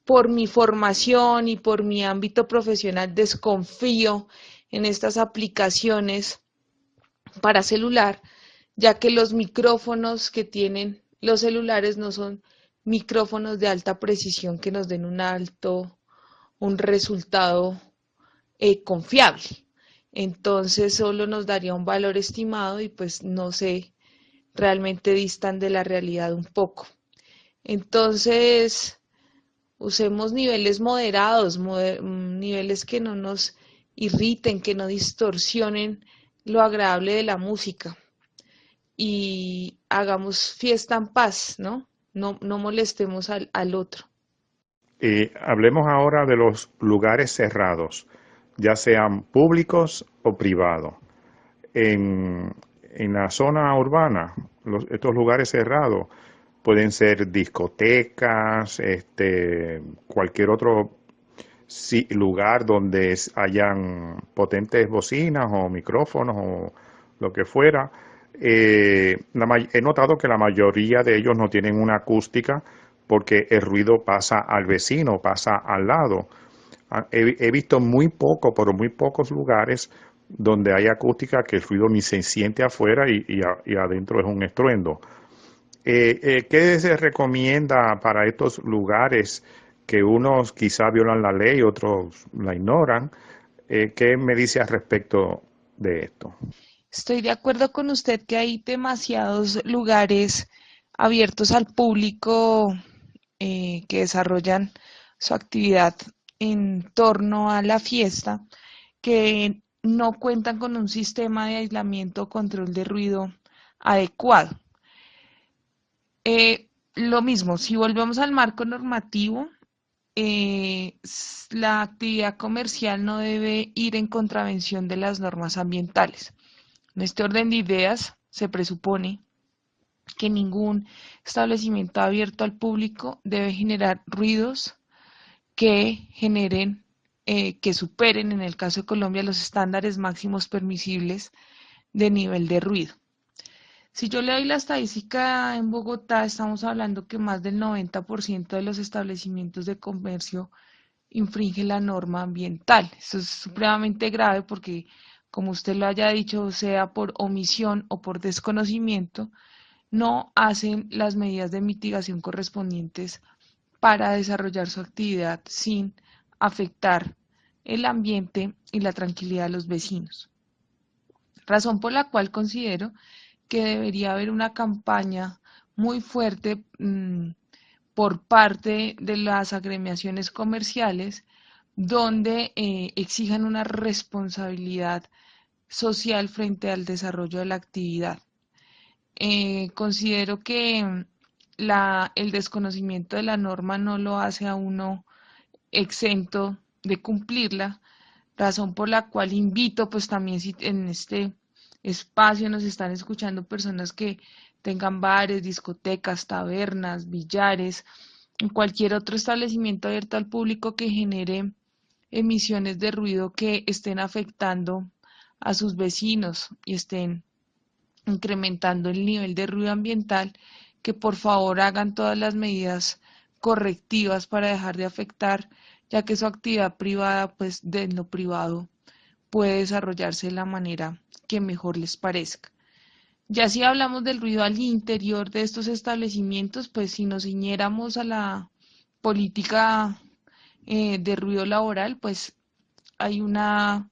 por mi formación y por mi ámbito profesional desconfío en estas aplicaciones para celular, ya que los micrófonos que tienen los celulares no son micrófonos de alta precisión que nos den un resultado confiable. Entonces solo nos daría un valor estimado y pues no sé, realmente distan de la realidad un poco. Entonces usemos niveles moderados, niveles que no nos irriten, que no distorsionen lo agradable de la música, y hagamos fiesta en paz, ¿no? No molestemos al otro. Hablemos ahora de los lugares cerrados, ya sean públicos o privados. En la zona urbana, estos lugares cerrados pueden ser discotecas, cualquier otro lugar donde hayan potentes bocinas o micrófonos o lo que fuera. He notado que la mayoría de ellos no tienen una acústica porque el ruido pasa al vecino, pasa al lado. He visto muy poco, pero muy pocos lugares donde hay acústica que el ruido ni se siente afuera y adentro es un estruendo. ¿Qué se recomienda para estos lugares que unos quizá violan la ley, otros la ignoran? ¿Qué me dice al respecto de esto? Estoy de acuerdo con usted que hay demasiados lugares abiertos al público que desarrollan su actividad en torno a la fiesta, que no cuentan con un sistema de aislamiento o control de ruido adecuado. Lo mismo, si volvemos al marco normativo, la actividad comercial no debe ir en contravención de las normas ambientales. En este orden de ideas, se presupone que ningún establecimiento abierto al público debe generar ruidos que generen, que superen, en el caso de Colombia, los estándares máximos permisibles de nivel de ruido. Si yo le doy la estadística, en Bogotá estamos hablando que más del 90% de los establecimientos de comercio infringen la norma ambiental. Esto es supremamente grave porque, como usted lo haya dicho, sea por omisión o por desconocimiento, no hacen las medidas de mitigación correspondientes para desarrollar su actividad sin afectar el ambiente y la tranquilidad de los vecinos. Razón por la cual considero que debería haber una campaña muy fuerte por parte de las agremiaciones comerciales donde exijan una responsabilidad social frente al desarrollo de la actividad. Considero que el desconocimiento de la norma no lo hace a uno exento de cumplirla, razón por la cual invito, pues también, si en este espacio nos están escuchando personas que tengan bares, discotecas, tabernas, billares, cualquier otro establecimiento abierto al público que genere emisiones de ruido que estén afectando a sus vecinos y estén incrementando el nivel de ruido ambiental, que por favor hagan todas las medidas correctivas para dejar de afectar, ya que su actividad privada, pues de lo privado, puede desarrollarse de la manera que mejor les parezca. Ya si hablamos del ruido al interior de estos establecimientos, pues si nos ciñéramos a la política de ruido laboral, pues hay una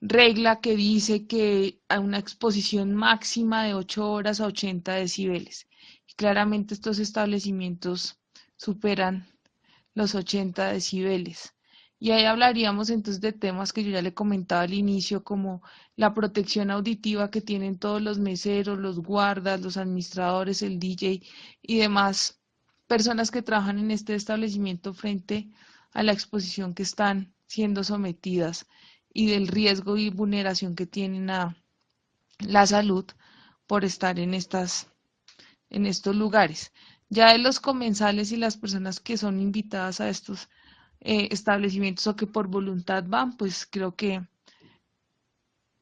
regla que dice que hay una exposición máxima de 8 horas a 80 decibeles. Y claramente estos establecimientos superan los 80 decibeles. Y ahí hablaríamos entonces de temas que yo ya le comentaba al inicio, como la protección auditiva que tienen todos los meseros, los guardas, los administradores, el DJ y demás personas que trabajan en este establecimiento frente a la exposición que están siendo sometidas y del riesgo y vulneración que tienen a la salud por estar en estos lugares. Ya de los comensales y las personas que son invitadas a estos establecimientos o que por voluntad van, pues creo que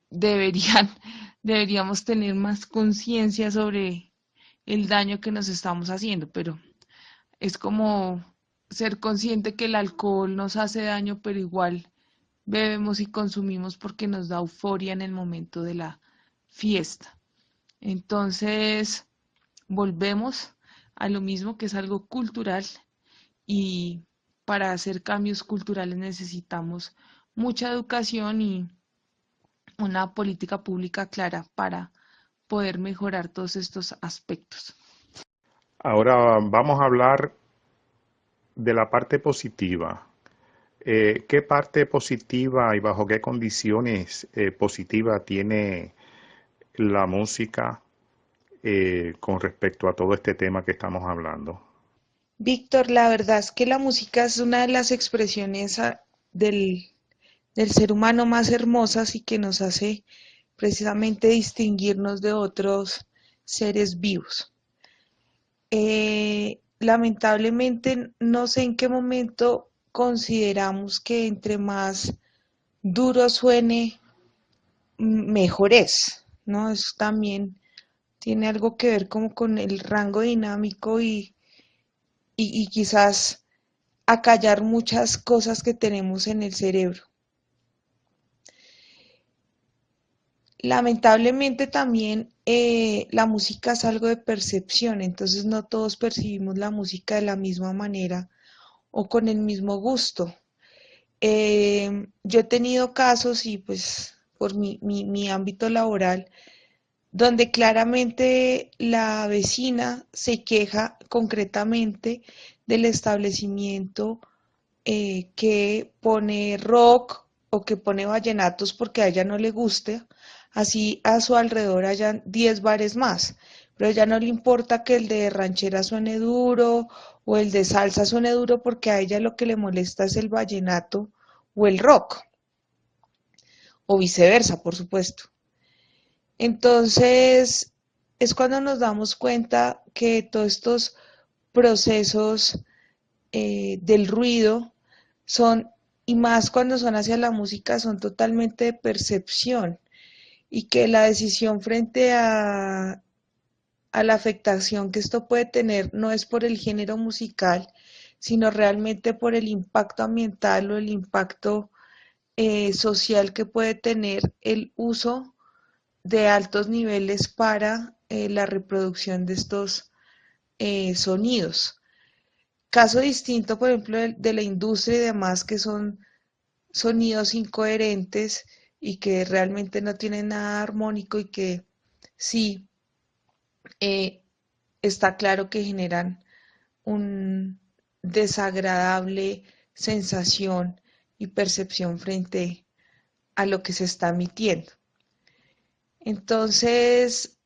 deberían, deberíamos tener más conciencia sobre el daño que nos estamos haciendo, pero es como ser consciente que el alcohol nos hace daño, pero igual bebemos y consumimos porque nos da euforia en el momento de la fiesta. Entonces, volvemos a lo mismo, que es algo cultural, y para hacer cambios culturales necesitamos mucha educación y una política pública clara para poder mejorar todos estos aspectos. Ahora vamos a hablar de la parte positiva. ¿Qué parte positiva y bajo qué condiciones positivas tiene la música con respecto a todo este tema que estamos hablando? Víctor, la verdad es que la música es una de las expresiones del ser humano más hermosas y que nos hace precisamente distinguirnos de otros seres vivos. Lamentablemente no sé en qué momento consideramos que entre más duro suene, mejor es, ¿no? Eso también tiene algo que ver como con el rango dinámico y quizás acallar muchas cosas que tenemos en el cerebro. Lamentablemente también la música es algo de percepción, entonces no todos percibimos la música de la misma manera o con el mismo gusto. Yo he tenido casos y pues por mi ámbito laboral, donde claramente la vecina se queja concretamente del establecimiento que pone rock o que pone vallenatos porque a ella no le gusta, así a su alrededor hayan 10 bares más, pero a ella no le importa que el de ranchera suene duro o el de salsa suene duro porque a ella lo que le molesta es el vallenato o el rock, o viceversa, por supuesto. Entonces, es cuando nos damos cuenta que todos estos procesos del ruido son, y más cuando son hacia la música, son totalmente de percepción, y que la decisión frente a la afectación que esto puede tener no es por el género musical, sino realmente por el impacto ambiental o el impacto social que puede tener el uso de altos niveles para la reproducción de estos sonidos. Caso distinto, por ejemplo, de la industria y demás, que son sonidos incoherentes y que realmente no tienen nada armónico y que sí está claro que generan un desagradable sensación y percepción frente a lo que se está emitiendo. Entonces,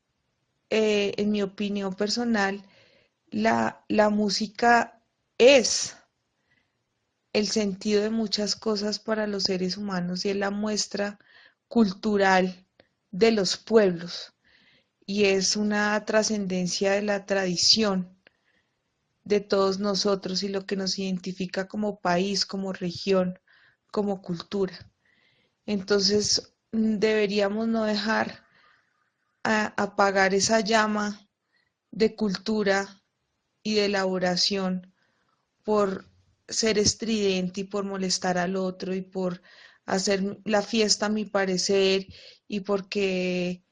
en mi opinión personal, la música es el sentido de muchas cosas para los seres humanos y es la muestra cultural de los pueblos y es una trascendencia de la tradición de todos nosotros y lo que nos identifica como país, como región, como cultura. Entonces, deberíamos no dejar apagar esa llama de cultura y de elaboración por ser estridente y por molestar al otro y por hacer la fiesta a mi parecer y porque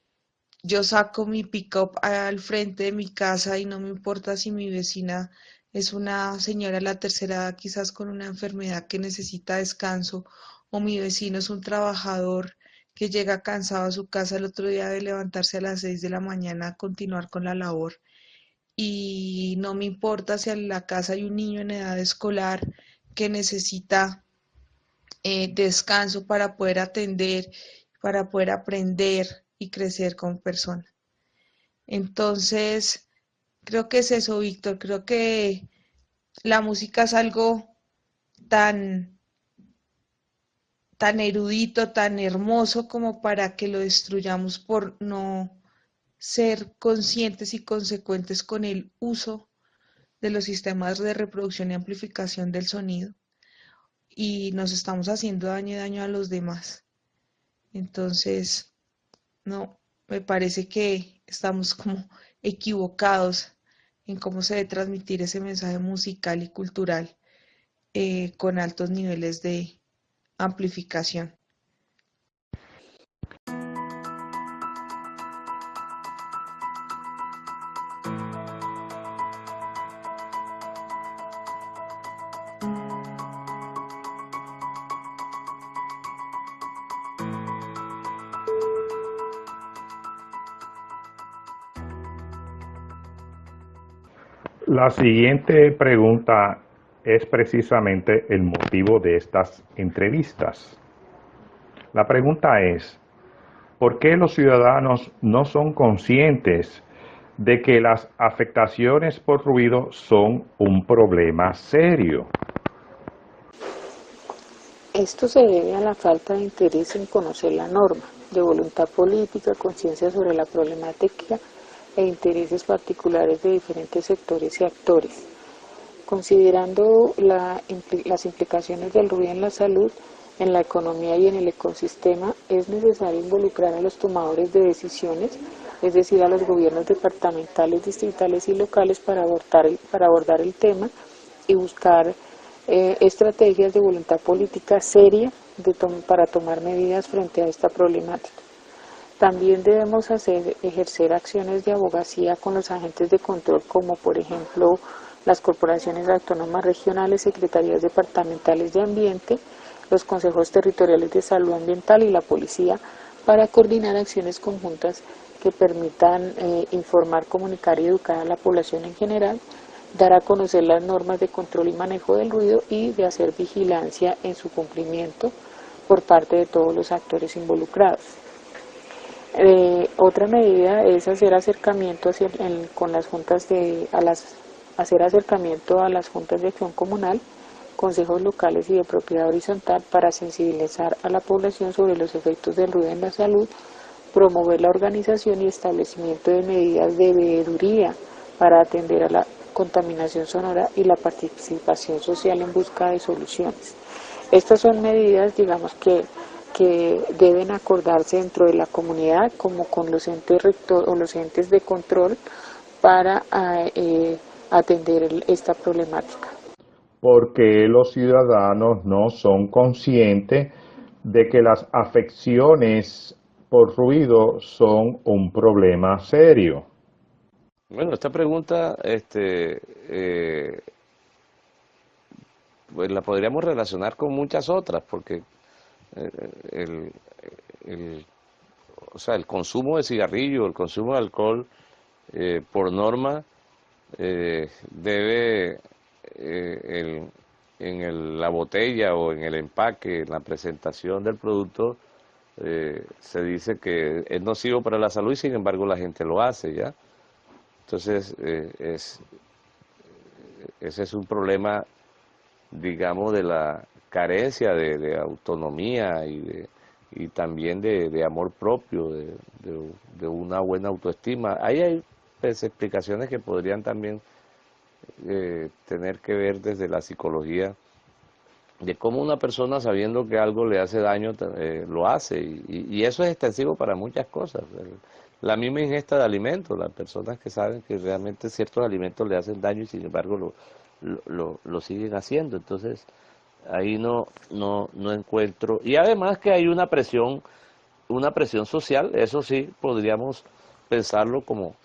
yo saco mi pick-up al frente de mi casa y no me importa si mi vecina es una señora de la tercera edad, quizás con una enfermedad que necesita descanso, o mi vecino es un trabajador que llega cansado a su casa el otro día de levantarse a las 6 de la mañana a continuar con la labor. Y no me importa si en la casa hay un niño en edad escolar que necesita descanso para poder atender, para poder aprender y crecer como persona. Entonces, creo que es eso, Víctor. Creo que la música es algo tan, tan erudito, tan hermoso como para que lo destruyamos por no ser conscientes y consecuentes con el uso de los sistemas de reproducción y amplificación del sonido, y nos estamos haciendo daño y daño a los demás. Entonces, no, me parece que estamos como equivocados en cómo se debe transmitir ese mensaje musical y cultural con altos niveles de amplificación. La siguiente pregunta es precisamente el motivo de estas entrevistas. La pregunta es, ¿por qué los ciudadanos no son conscientes de que las afectaciones por ruido son un problema serio? Esto se debe a la falta de interés en conocer la norma, de voluntad política, conciencia sobre la problemática e intereses particulares de diferentes sectores y actores. Considerando las implicaciones del ruido en la salud, en la economía y en el ecosistema, es necesario involucrar a los tomadores de decisiones, es decir, a los gobiernos departamentales, distritales y locales para abordar el tema y buscar estrategias de voluntad política seria para tomar medidas frente a esta problemática. También debemos ejercer acciones de abogacía con los agentes de control, como por ejemplo las corporaciones autónomas regionales, secretarías departamentales de ambiente, los consejos territoriales de salud ambiental y la policía, para coordinar acciones conjuntas que permitan informar, comunicar y educar a la población en general, dar a conocer las normas de control y manejo del ruido y de hacer vigilancia en su cumplimiento por parte de todos los actores involucrados. Otra medida es hacer acercamiento con las juntas hacer acercamiento a las juntas de acción comunal, consejos locales y de propiedad horizontal para sensibilizar a la población sobre los efectos del ruido en la salud, promover la organización y establecimiento de medidas de veeduría para atender a la contaminación sonora y la participación social en busca de soluciones. Estas son medidas, digamos, que deben acordarse dentro de la comunidad, como con los entes rector o los entes de control, para atender esta problemática. Porque los ciudadanos no son conscientes de que las afecciones por ruido son un problema serio. Bueno, esta pregunta pues la podríamos relacionar con muchas otras, porque o sea, el consumo de cigarrillo, el consumo de alcohol, por norma, debe la botella o en el empaque, en la presentación del producto, se dice que es nocivo para la salud y sin embargo la gente lo hace, ¿ya? Entonces, ese es un problema, digamos, de la carencia de autonomía y también de amor propio, de una buena autoestima. Ahí hay pues, explicaciones que podrían también tener que ver desde la psicología, de cómo una persona sabiendo que algo le hace daño, lo hace, y eso es extensivo para muchas cosas. La misma ingesta de alimentos, las personas que saben que realmente ciertos alimentos le hacen daño y sin embargo lo siguen haciendo. Entonces ahí no encuentro, y además que hay una presión social, eso sí podríamos pensarlo como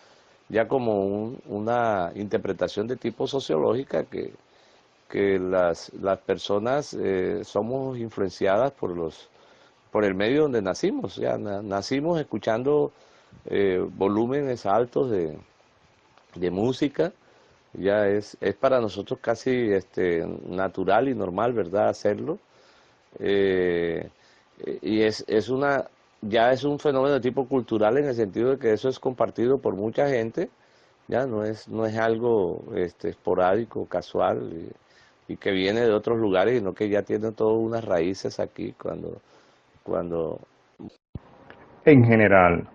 una interpretación de tipo sociológica, que las personas somos influenciadas por el medio donde nacimos. Ya nacimos escuchando volúmenes altos de música. Ya es para nosotros casi natural y normal, ¿verdad?, hacerlo. Y ya es un fenómeno de tipo cultural, en el sentido de que eso es compartido por mucha gente, ya no es algo esporádico, casual, y que viene de otros lugares, y no que ya tiene todas unas raíces aquí cuando... En general,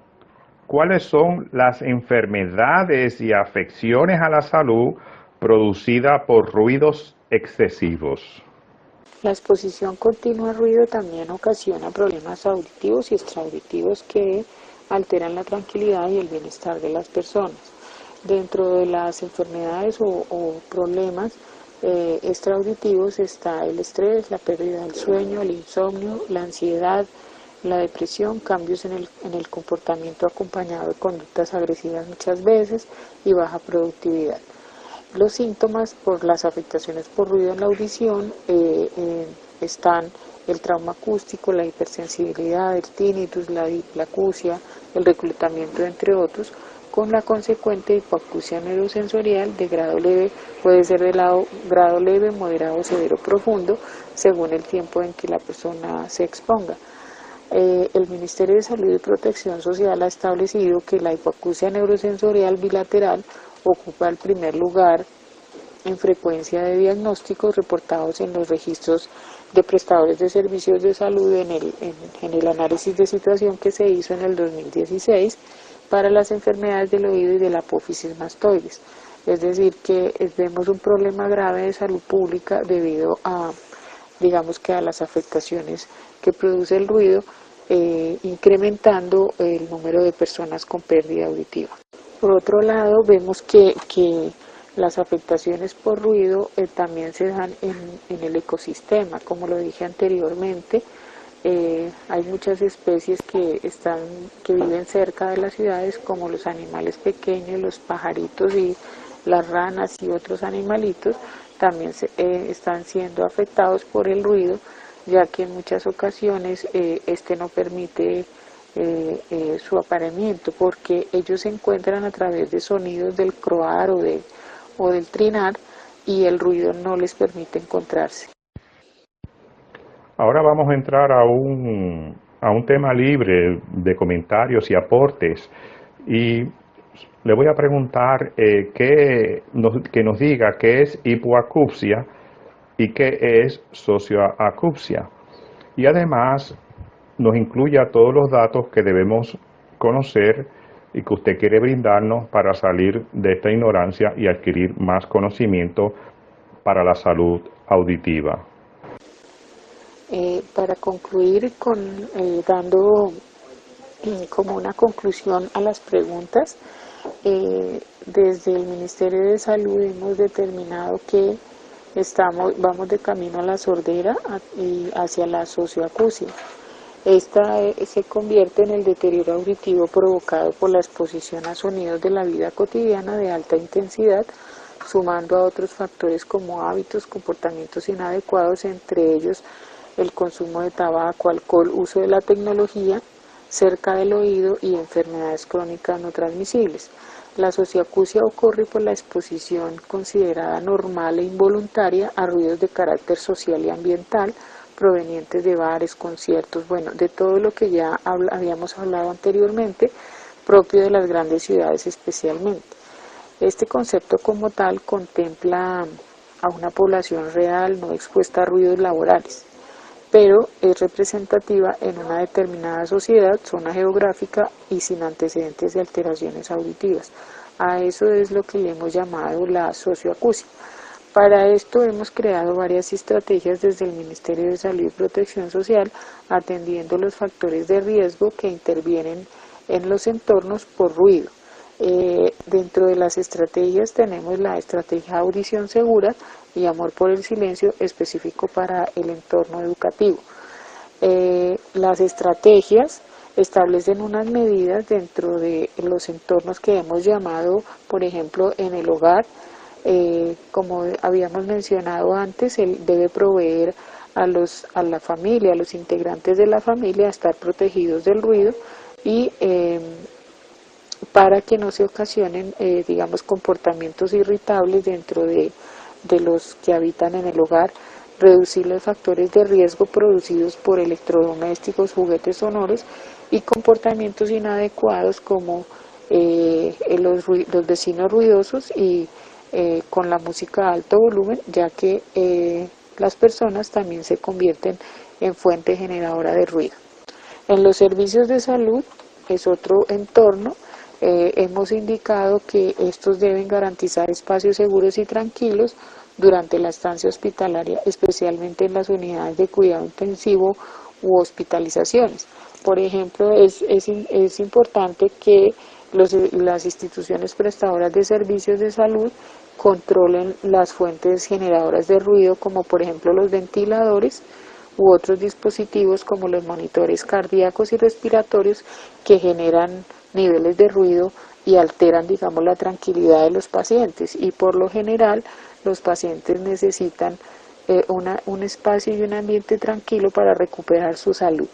¿cuáles son las enfermedades y afecciones a la salud producidas por ruidos excesivos? La exposición continua a ruido también ocasiona problemas auditivos y extraauditivos que alteran la tranquilidad y el bienestar de las personas. Dentro de las enfermedades o problemas extraauditivos está el estrés, la pérdida del sueño, el insomnio, la ansiedad, la depresión, cambios en el comportamiento acompañado de conductas agresivas muchas veces y baja productividad. Los síntomas por las afectaciones por ruido en la audición están el trauma acústico, la hipersensibilidad, el tinnitus, la hipoacusia, el reclutamiento, entre otros, con la consecuente hipoacusia neurosensorial de grado leve, puede ser de grado leve, moderado, severo, profundo, según el tiempo en que la persona se exponga. El Ministerio de Salud y Protección Social ha establecido que la hipoacusia neurosensorial bilateral ocupa el primer lugar en frecuencia de diagnósticos reportados en los registros de prestadores de servicios de salud en el análisis de situación que se hizo en el 2016 para las enfermedades del oído y de la apófisis mastoides. Es decir, que vemos un problema grave de salud pública debido a, digamos que a las afectaciones que produce el ruido, incrementando el número de personas con pérdida auditiva. Por otro lado, vemos que las afectaciones por ruido también se dan en el ecosistema. Como lo dije anteriormente, hay muchas especies que viven cerca de las ciudades, como los animales pequeños, los pajaritos y las ranas y otros animalitos, también están siendo afectados por el ruido, ya que en muchas ocasiones este no permite su apareamiento, porque ellos se encuentran a través de sonidos del croar o del trinar, y el ruido no les permite encontrarse. Ahora vamos a entrar a un tema libre de comentarios y aportes, y le voy a preguntar que nos diga qué es hipoacusia y qué es socioacusia, y además nos incluya todos los datos que debemos conocer y que usted quiere brindarnos para salir de esta ignorancia y adquirir más conocimiento para la salud auditiva. Para concluir dando como una conclusión a las preguntas, desde el Ministerio de Salud hemos determinado que vamos de camino a la sordera y hacia la socioacusia. Esta se convierte en el deterioro auditivo provocado por la exposición a sonidos de la vida cotidiana de alta intensidad, sumando a otros factores como hábitos, comportamientos inadecuados, entre ellos el consumo de tabaco, alcohol, uso de la tecnología cerca del oído y enfermedades crónicas no transmisibles. La socioacusia ocurre por la exposición considerada normal e involuntaria a ruidos de carácter social y ambiental, provenientes de bares, conciertos, de todo lo que ya habíamos hablado anteriormente, propio de las grandes ciudades especialmente. Este concepto como tal contempla a una población real no expuesta a ruidos laborales, pero es representativa en una determinada sociedad, zona geográfica y sin antecedentes de alteraciones auditivas. A eso es lo que le hemos llamado la socioacusia. Para esto hemos creado varias estrategias desde el Ministerio de Salud y Protección Social, atendiendo los factores de riesgo que intervienen en los entornos por ruido. Dentro de las estrategias tenemos la estrategia Audición Segura y Amor por el Silencio, específico para el entorno educativo. Las estrategias establecen unas medidas dentro de los entornos que hemos llamado, por ejemplo, en el hogar. Como habíamos mencionado antes, él debe proveer a la familia, a los integrantes de la familia, a estar protegidos del ruido y para que no se ocasionen, comportamientos irritables dentro de los que habitan en el hogar, reducir los factores de riesgo producidos por electrodomésticos, juguetes sonoros y comportamientos inadecuados como los vecinos ruidosos y con la música a alto volumen, ya que las personas también se convierten en fuente generadora de ruido. En los servicios de salud es otro entorno. Hemos indicado que estos deben garantizar espacios seguros y tranquilos durante la estancia hospitalaria, especialmente en las unidades de cuidado intensivo u hospitalizaciones. Por ejemplo, es importante que las instituciones prestadoras de servicios de salud controlen las fuentes generadoras de ruido, como por ejemplo los ventiladores u otros dispositivos como los monitores cardíacos y respiratorios, que generan niveles de ruido y alteran, digamos, la tranquilidad de los pacientes. Y por lo general los pacientes necesitan un espacio y un ambiente tranquilo para recuperar su salud.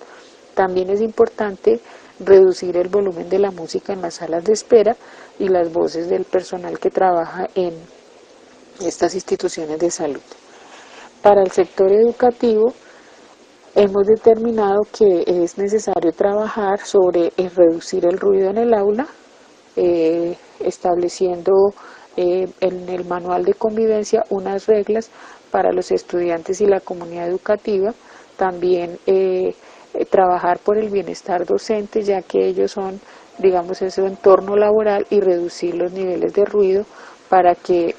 También es importante reducir el volumen de la música en las salas de espera y las voces del personal que trabaja en estas instituciones de salud. Para el sector educativo, hemos determinado que es necesario trabajar sobre reducir el ruido en el aula, estableciendo en el manual de convivencia unas reglas para los estudiantes y la comunidad educativa. También trabajar por el bienestar docente, ya que ellos son, digamos, en su entorno laboral, y reducir los niveles de ruido para que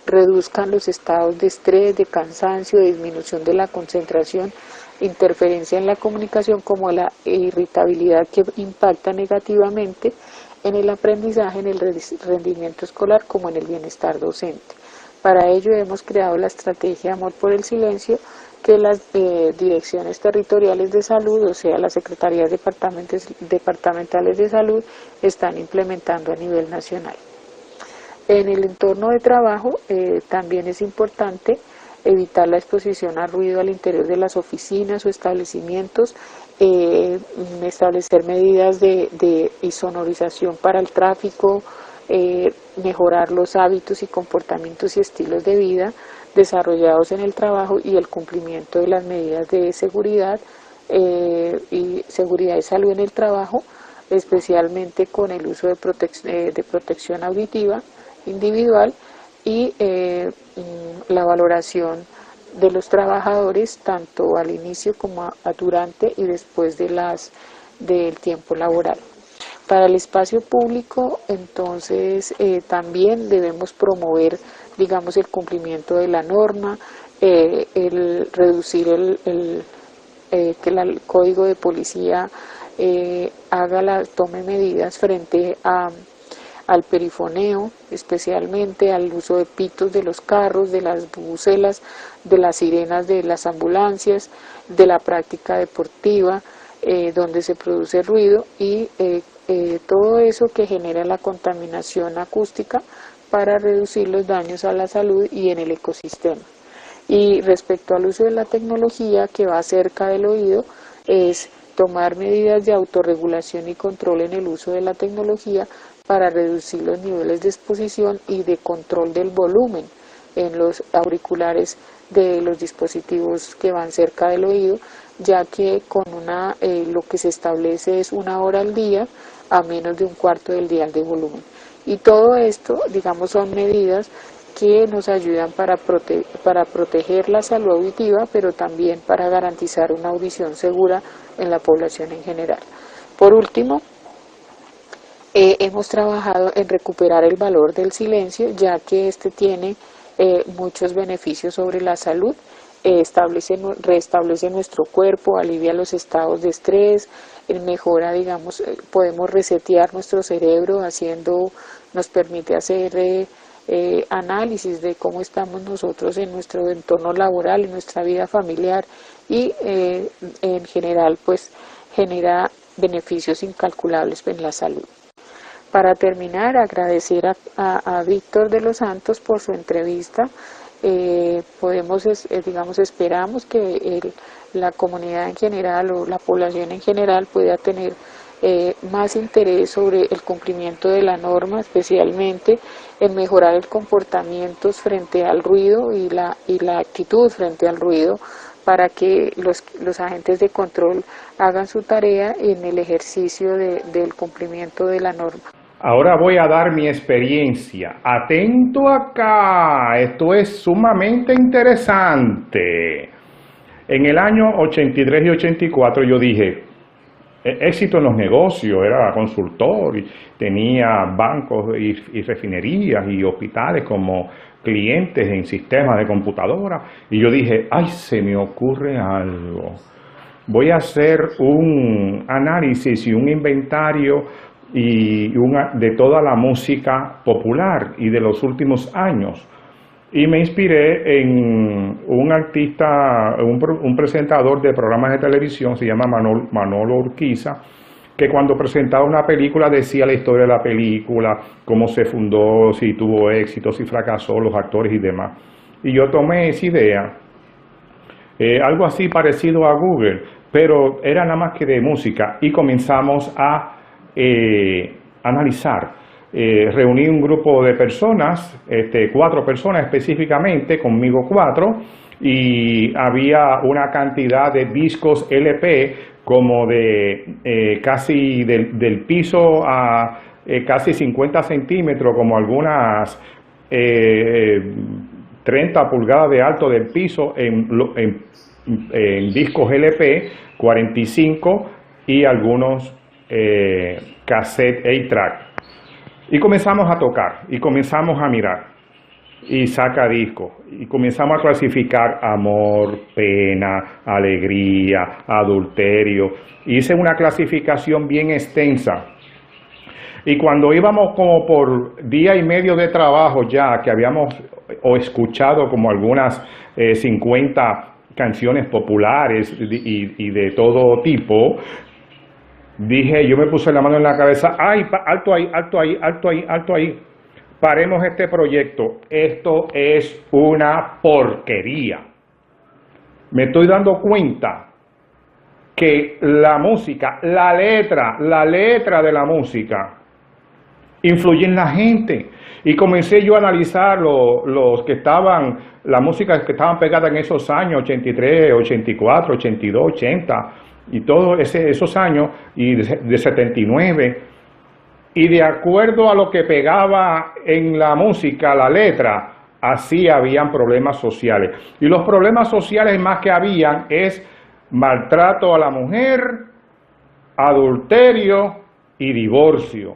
reduzcan los estados de estrés, de cansancio, de disminución de la concentración, interferencia en la comunicación, como la irritabilidad, que impacta negativamente en el aprendizaje, en el rendimiento escolar, como en el bienestar docente. Para ello hemos creado la estrategia Amor por el Silencio, que las direcciones territoriales de salud, o sea, las secretarías departamentales de salud, están implementando a nivel nacional. En el entorno de trabajo también es importante evitar la exposición a ruido al interior de las oficinas o establecimientos, establecer medidas de insonorización para el tráfico, mejorar los hábitos y comportamientos y estilos de vida desarrollados en el trabajo, y el cumplimiento de las medidas de seguridad y salud en el trabajo, especialmente con el uso de protección auditiva individual, y la valoración de los trabajadores tanto al inicio como durante y después del tiempo laboral. Para el espacio público, entonces, también debemos promover, digamos, el cumplimiento de la norma, el reducir que el código de policía tome medidas frente al perifoneo, especialmente al uso de pitos de los carros, de las bubucelas, de las sirenas de las ambulancias, de la práctica deportiva donde se produce ruido, y todo eso que genera la contaminación acústica, para reducir los daños a la salud y en el ecosistema. Y respecto al uso de la tecnología que va cerca del oído, es tomar medidas de autorregulación y control en el uso de la tecnología para reducir los niveles de exposición y de control del volumen en los auriculares de los dispositivos que van cerca del oído, ya que con lo que se establece es 1 hora al día a menos de 1/4 del dial de volumen. Y todo esto, digamos, son medidas que nos ayudan para proteger la salud auditiva, pero también para garantizar una audición segura en la población en general. Por último, hemos trabajado en recuperar el valor del silencio, ya que este tiene muchos beneficios sobre la salud. Restablece nuestro cuerpo, alivia los estados de estrés, mejora, digamos, podemos resetear nuestro cerebro nos permite hacer análisis de cómo estamos nosotros en nuestro entorno laboral, en nuestra vida familiar, y en general pues genera beneficios incalculables en la salud. Para terminar, agradecer a Víctor de los Santos por su entrevista. Esperamos que la comunidad en general o la población en general pueda tener más interés sobre el cumplimiento de la norma, especialmente en mejorar el comportamiento frente al ruido y la actitud frente al ruido, para que los agentes de control hagan su tarea en el ejercicio del cumplimiento de la norma. Ahora voy a dar mi experiencia. Atento acá, esto es sumamente interesante. En el año 83 y 84 yo dije, éxito en los negocios, era consultor, y tenía bancos y refinerías y hospitales como clientes en sistemas de computadora. Y yo dije, ay, se me ocurre algo. Voy a hacer un análisis y un inventario de toda la música popular y de los últimos años. Y me inspiré en un artista, un presentador de programas de televisión, se llama Manolo Urquiza, que cuando presentaba una película decía la historia de la película, cómo se fundó, si tuvo éxito, si fracasó, los actores y demás. Y yo tomé esa idea, algo así parecido a Google, pero era nada más que de música, y comenzamos a analizar. Reuní un grupo de personas, 4 personas específicamente, conmigo 4, y había una cantidad de discos LP como de casi del piso a casi 50 centímetros, como algunas 30 pulgadas de alto del piso en discos LP, 45 y algunos cassette 8-track. Y comenzamos a tocar, y comenzamos a mirar, y saca disco, y comenzamos a clasificar amor, pena, alegría, adulterio. Hice una clasificación bien extensa. Y cuando íbamos como por día y medio de trabajo ya, que habíamos escuchado como algunas 50 canciones populares y de todo tipo, dije, yo me puse la mano en la cabeza, ay, alto ahí, alto ahí, alto ahí, alto ahí. Paremos este proyecto. Esto es una porquería. Me estoy dando cuenta que la música, la letra de la música, influye en la gente. Y comencé yo a analizar los que estaban, la música que estaban pegadas en esos años, 83, 84, 82, 80, y todos esos años, y de 79, y de acuerdo a lo que pegaba en la música, la letra, así habían problemas sociales. Y los problemas sociales más que habían es maltrato a la mujer, adulterio y divorcio.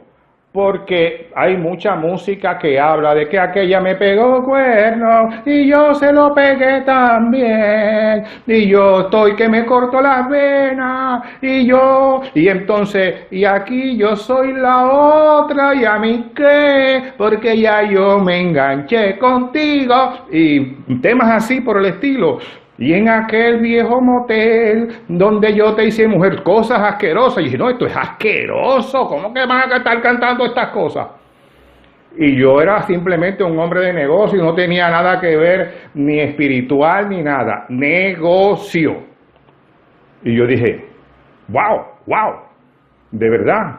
Porque hay mucha música que habla de que aquella me pegó cuerno y yo se lo pegué también, y yo estoy que me corto las venas, y entonces, y aquí yo soy la otra, y a mí qué, porque ya yo me enganché contigo, y temas así por el estilo. Y en aquel viejo motel donde yo te hice mujer, cosas asquerosas. Y dije, no, esto es asqueroso, ¿cómo que van a estar cantando estas cosas? Y yo era simplemente un hombre de negocio, no tenía nada que ver, ni espiritual, ni nada, negocio. Y yo dije, wow, de verdad,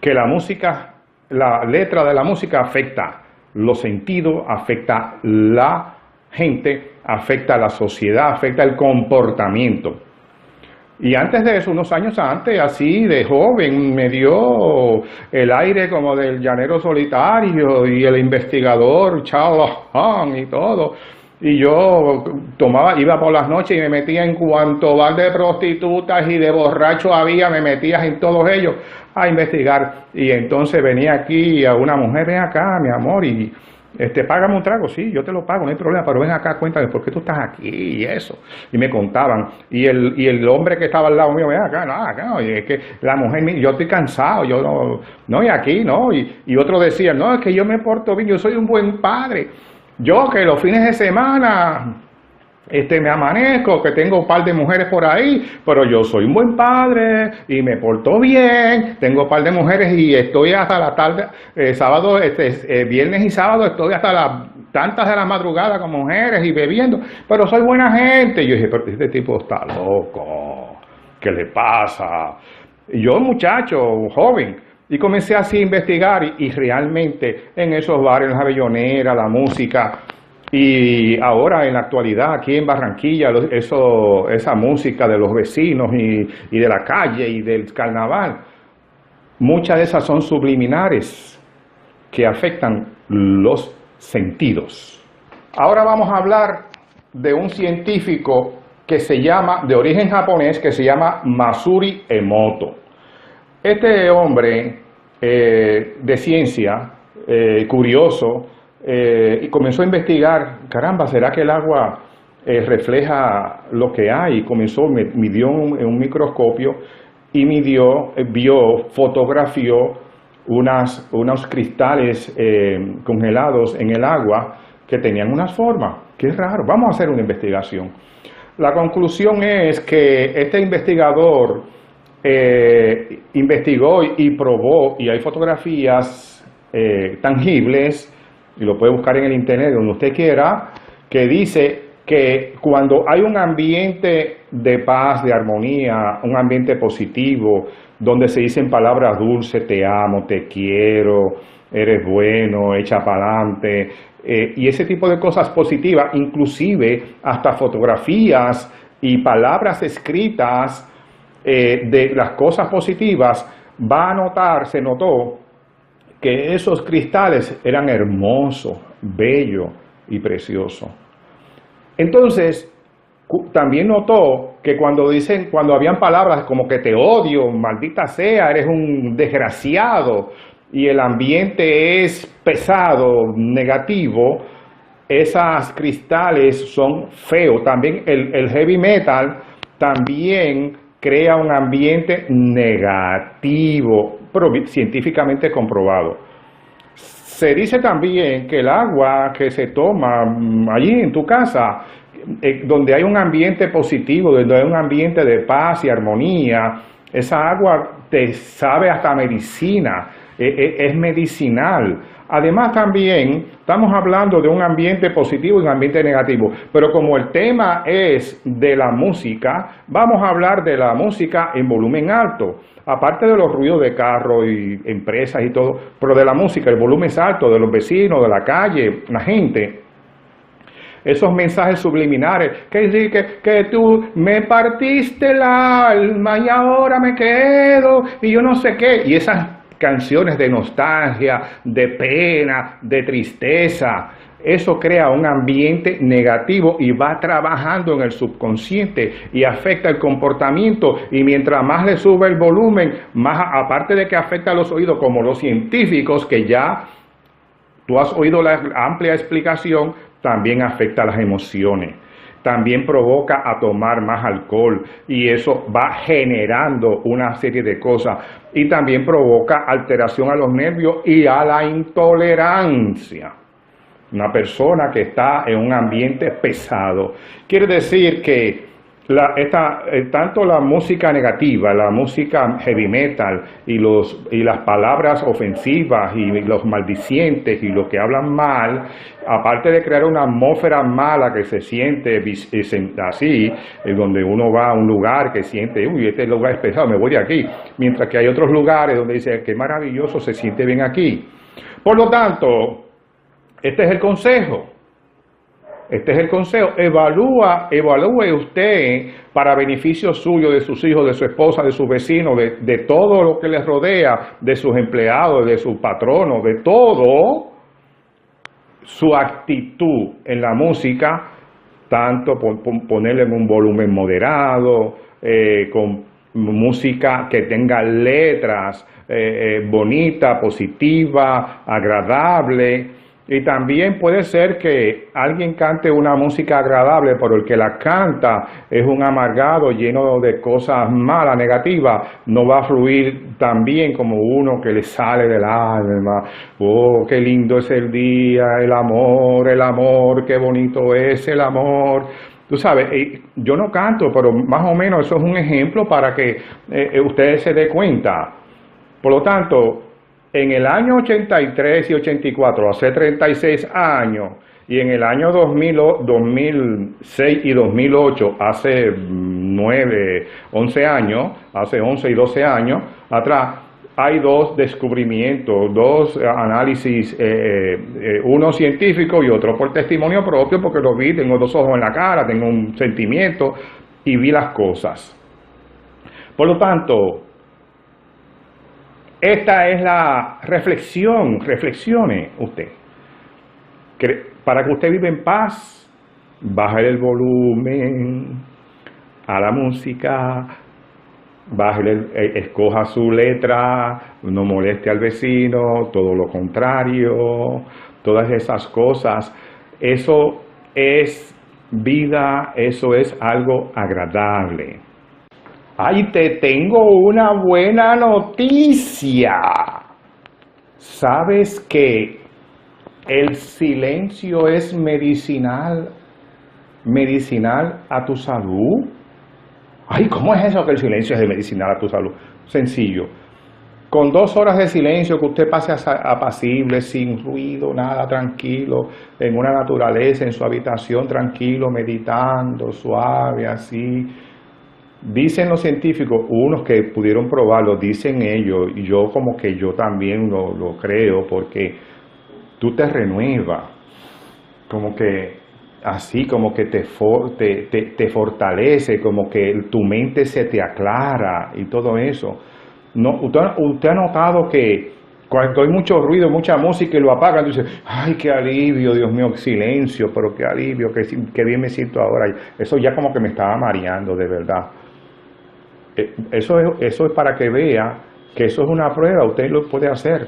que la música, la letra de la música afecta los sentidos, afecta la gente, afecta a la sociedad, afecta el comportamiento. Y antes de eso, unos años antes, así de joven, me dio el aire como del llanero solitario y el investigador Charles Hahn y todo. Y yo iba por las noches y me metía en cuanto bar de prostitutas y de borrachos había, me metía en todos ellos a investigar. Y entonces venía aquí a una mujer, ven acá, mi amor, y págame un trago, sí, yo te lo pago, no hay problema, pero ven acá, cuéntame, ¿por qué tú estás aquí? Y eso. Y me contaban. Y el hombre que estaba al lado mío, ven acá, no, y es que la mujer, yo estoy cansado, yo no, y aquí, no. Y otro decía, no, es que yo me porto bien, yo soy un buen padre. Yo que los fines de semana me amanezco, que tengo un par de mujeres por ahí, pero yo soy un buen padre y me porto bien, tengo un par de mujeres y estoy hasta la tarde, sábado, viernes y sábado estoy hasta las tantas de la madrugada con mujeres y bebiendo, pero soy buena gente. Y yo dije, pero este tipo está loco, ¿qué le pasa? Y yo, muchacho, joven, y comencé así a investigar y realmente en esos bares, en la Bellonera, la música. Y ahora en la actualidad aquí en Barranquilla, esa música de los vecinos y de la calle y del carnaval, muchas de esas son subliminares que afectan los sentidos. Ahora vamos a hablar de un científico que se llama, de origen japonés, que se llama Masaru Emoto. Este hombre de ciencia, curioso, y comenzó a investigar, caramba, ¿será que el agua refleja lo que hay? Y comenzó, midió en un microscopio y fotografió unos cristales congelados en el agua que tenían unas formas. Qué raro, vamos a hacer una investigación. La conclusión es que este investigador investigó y probó, y hay fotografías tangibles, y lo puede buscar en el internet donde usted quiera, que dice que cuando hay un ambiente de paz, de armonía, un ambiente positivo, donde se dicen palabras dulces, te amo, te quiero, eres bueno, echa pa'lante, y ese tipo de cosas positivas, inclusive hasta fotografías y palabras escritas de las cosas positivas, se notó que esos cristales eran hermosos, bellos y preciosos. Entonces, también notó que cuando habían palabras como que te odio, maldita sea, eres un desgraciado, y el ambiente es pesado, negativo, esas cristales son feos. También el heavy metal también crea un ambiente negativo, pero científicamente comprobado. Se dice también que el agua que se toma allí en tu casa, donde hay un ambiente positivo, donde hay un ambiente de paz y armonía, esa agua te sabe hasta medicina, es medicinal. Además también estamos hablando de un ambiente positivo y un ambiente negativo, pero como el tema es de la música, vamos a hablar de la música en volumen alto, aparte de los ruidos de carro y empresas y todo, pero de la música, el volumen es alto, de los vecinos, de la calle, la gente. Esos mensajes subliminares, que tú me partiste el alma y ahora me quedo y yo no sé qué, y esas canciones de nostalgia, de pena, de tristeza, eso crea un ambiente negativo y va trabajando en el subconsciente y afecta el comportamiento, y mientras más le sube el volumen, más, aparte de que afecta a los oídos, como los científicos, que ya tú has oído la amplia explicación, también afecta a las emociones. También provoca a tomar más alcohol y eso va generando una serie de cosas, y también provoca alteración a los nervios y a la intolerancia. Una persona que está en un ambiente pesado, quiere decir que tanto la música negativa, la música heavy metal y las palabras ofensivas y los maldicientes y los que hablan mal, aparte de crear una atmósfera mala que se siente así, donde uno va a un lugar que siente, uy, este lugar es pesado, me voy de aquí, mientras que hay otros lugares donde dice, qué maravilloso, se siente bien aquí. Por lo tanto, este es el consejo. Evalúe usted para beneficio suyo, de sus hijos, de su esposa, de sus vecinos, de todo lo que les rodea, de sus empleados, de sus patronos, de todo, su actitud en la música, tanto ponerle en un volumen moderado, con música que tenga letras bonita, positiva, agradable. Y también puede ser que alguien cante una música agradable, pero el que la canta es un amargado lleno de cosas malas, negativas, no va a fluir tan bien como uno que le sale del alma. Oh, qué lindo es el día, el amor, qué bonito es el amor. Tú sabes, yo no canto, pero más o menos eso es un ejemplo para que ustedes se den cuenta. Por lo tanto, en el año 83 y 84, hace 36 años, y en el año 2006 y 2008, hace 11 años, hace 11 y 12 años atrás, hay dos descubrimientos, dos análisis, uno científico y otro por testimonio propio, porque lo vi, tengo dos ojos en la cara, tengo un sentimiento y vi las cosas. Por lo tanto, esta es la reflexión, reflexione usted. Para que usted viva en paz, baje el volumen a la música, escoja su letra, no moleste al vecino, todo lo contrario, todas esas cosas. Eso es vida, eso es algo agradable. ¡Ay, te tengo una buena noticia! ¿Sabes que el silencio es medicinal a tu salud? Ay, ¿cómo es eso que el silencio es medicinal a tu salud? Sencillo. Con 2 horas de silencio que usted pase apacible, sin ruido, nada, tranquilo, en una naturaleza, en su habitación, tranquilo, meditando, suave, así. Dicen los científicos, unos que pudieron probarlo, dicen ellos, y yo como que yo también lo creo, porque tú te renuevas, como que así, como que te fortalece, como que tu mente se te aclara y todo eso. No, usted ha notado que cuando hay mucho ruido, mucha música y lo apagan, tú dices, ay, qué alivio, Dios mío, silencio, pero qué alivio, qué bien me siento ahora. Eso ya como que me estaba mareando, de verdad. Eso es para que vea que eso es una prueba, usted lo puede hacer.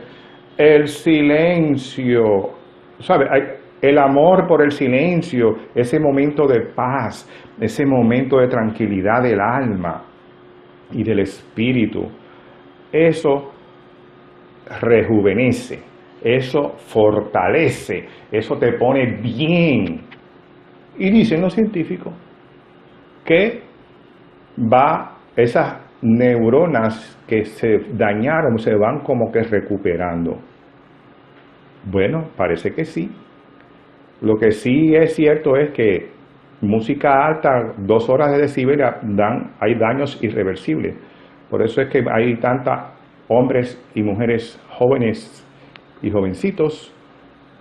El silencio, ¿sabe? El amor por el silencio, ese momento de paz, ese momento de tranquilidad del alma y del espíritu, eso rejuvenece, eso fortalece, eso te pone bien. Y dicen los científicos que esas neuronas que se dañaron se van como que recuperando. Bueno, parece que sí. Lo que sí es cierto es que música alta, 2 horas de decibel, hay daños irreversibles. Por eso es que hay tantos hombres y mujeres jóvenes y jovencitos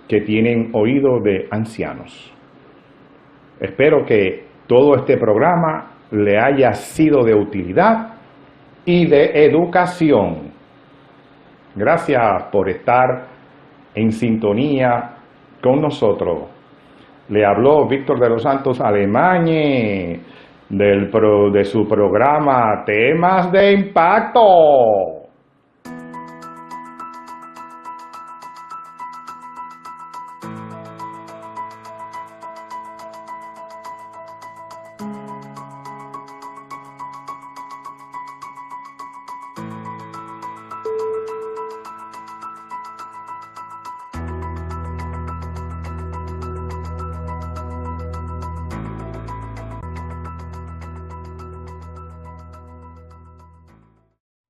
que tienen oído de ancianos. Espero que todo este programa le haya sido de utilidad y de educación. Gracias por estar en sintonía con nosotros. Le habló Víctor de los Santos Alemañe de su programa Temas de Impacto.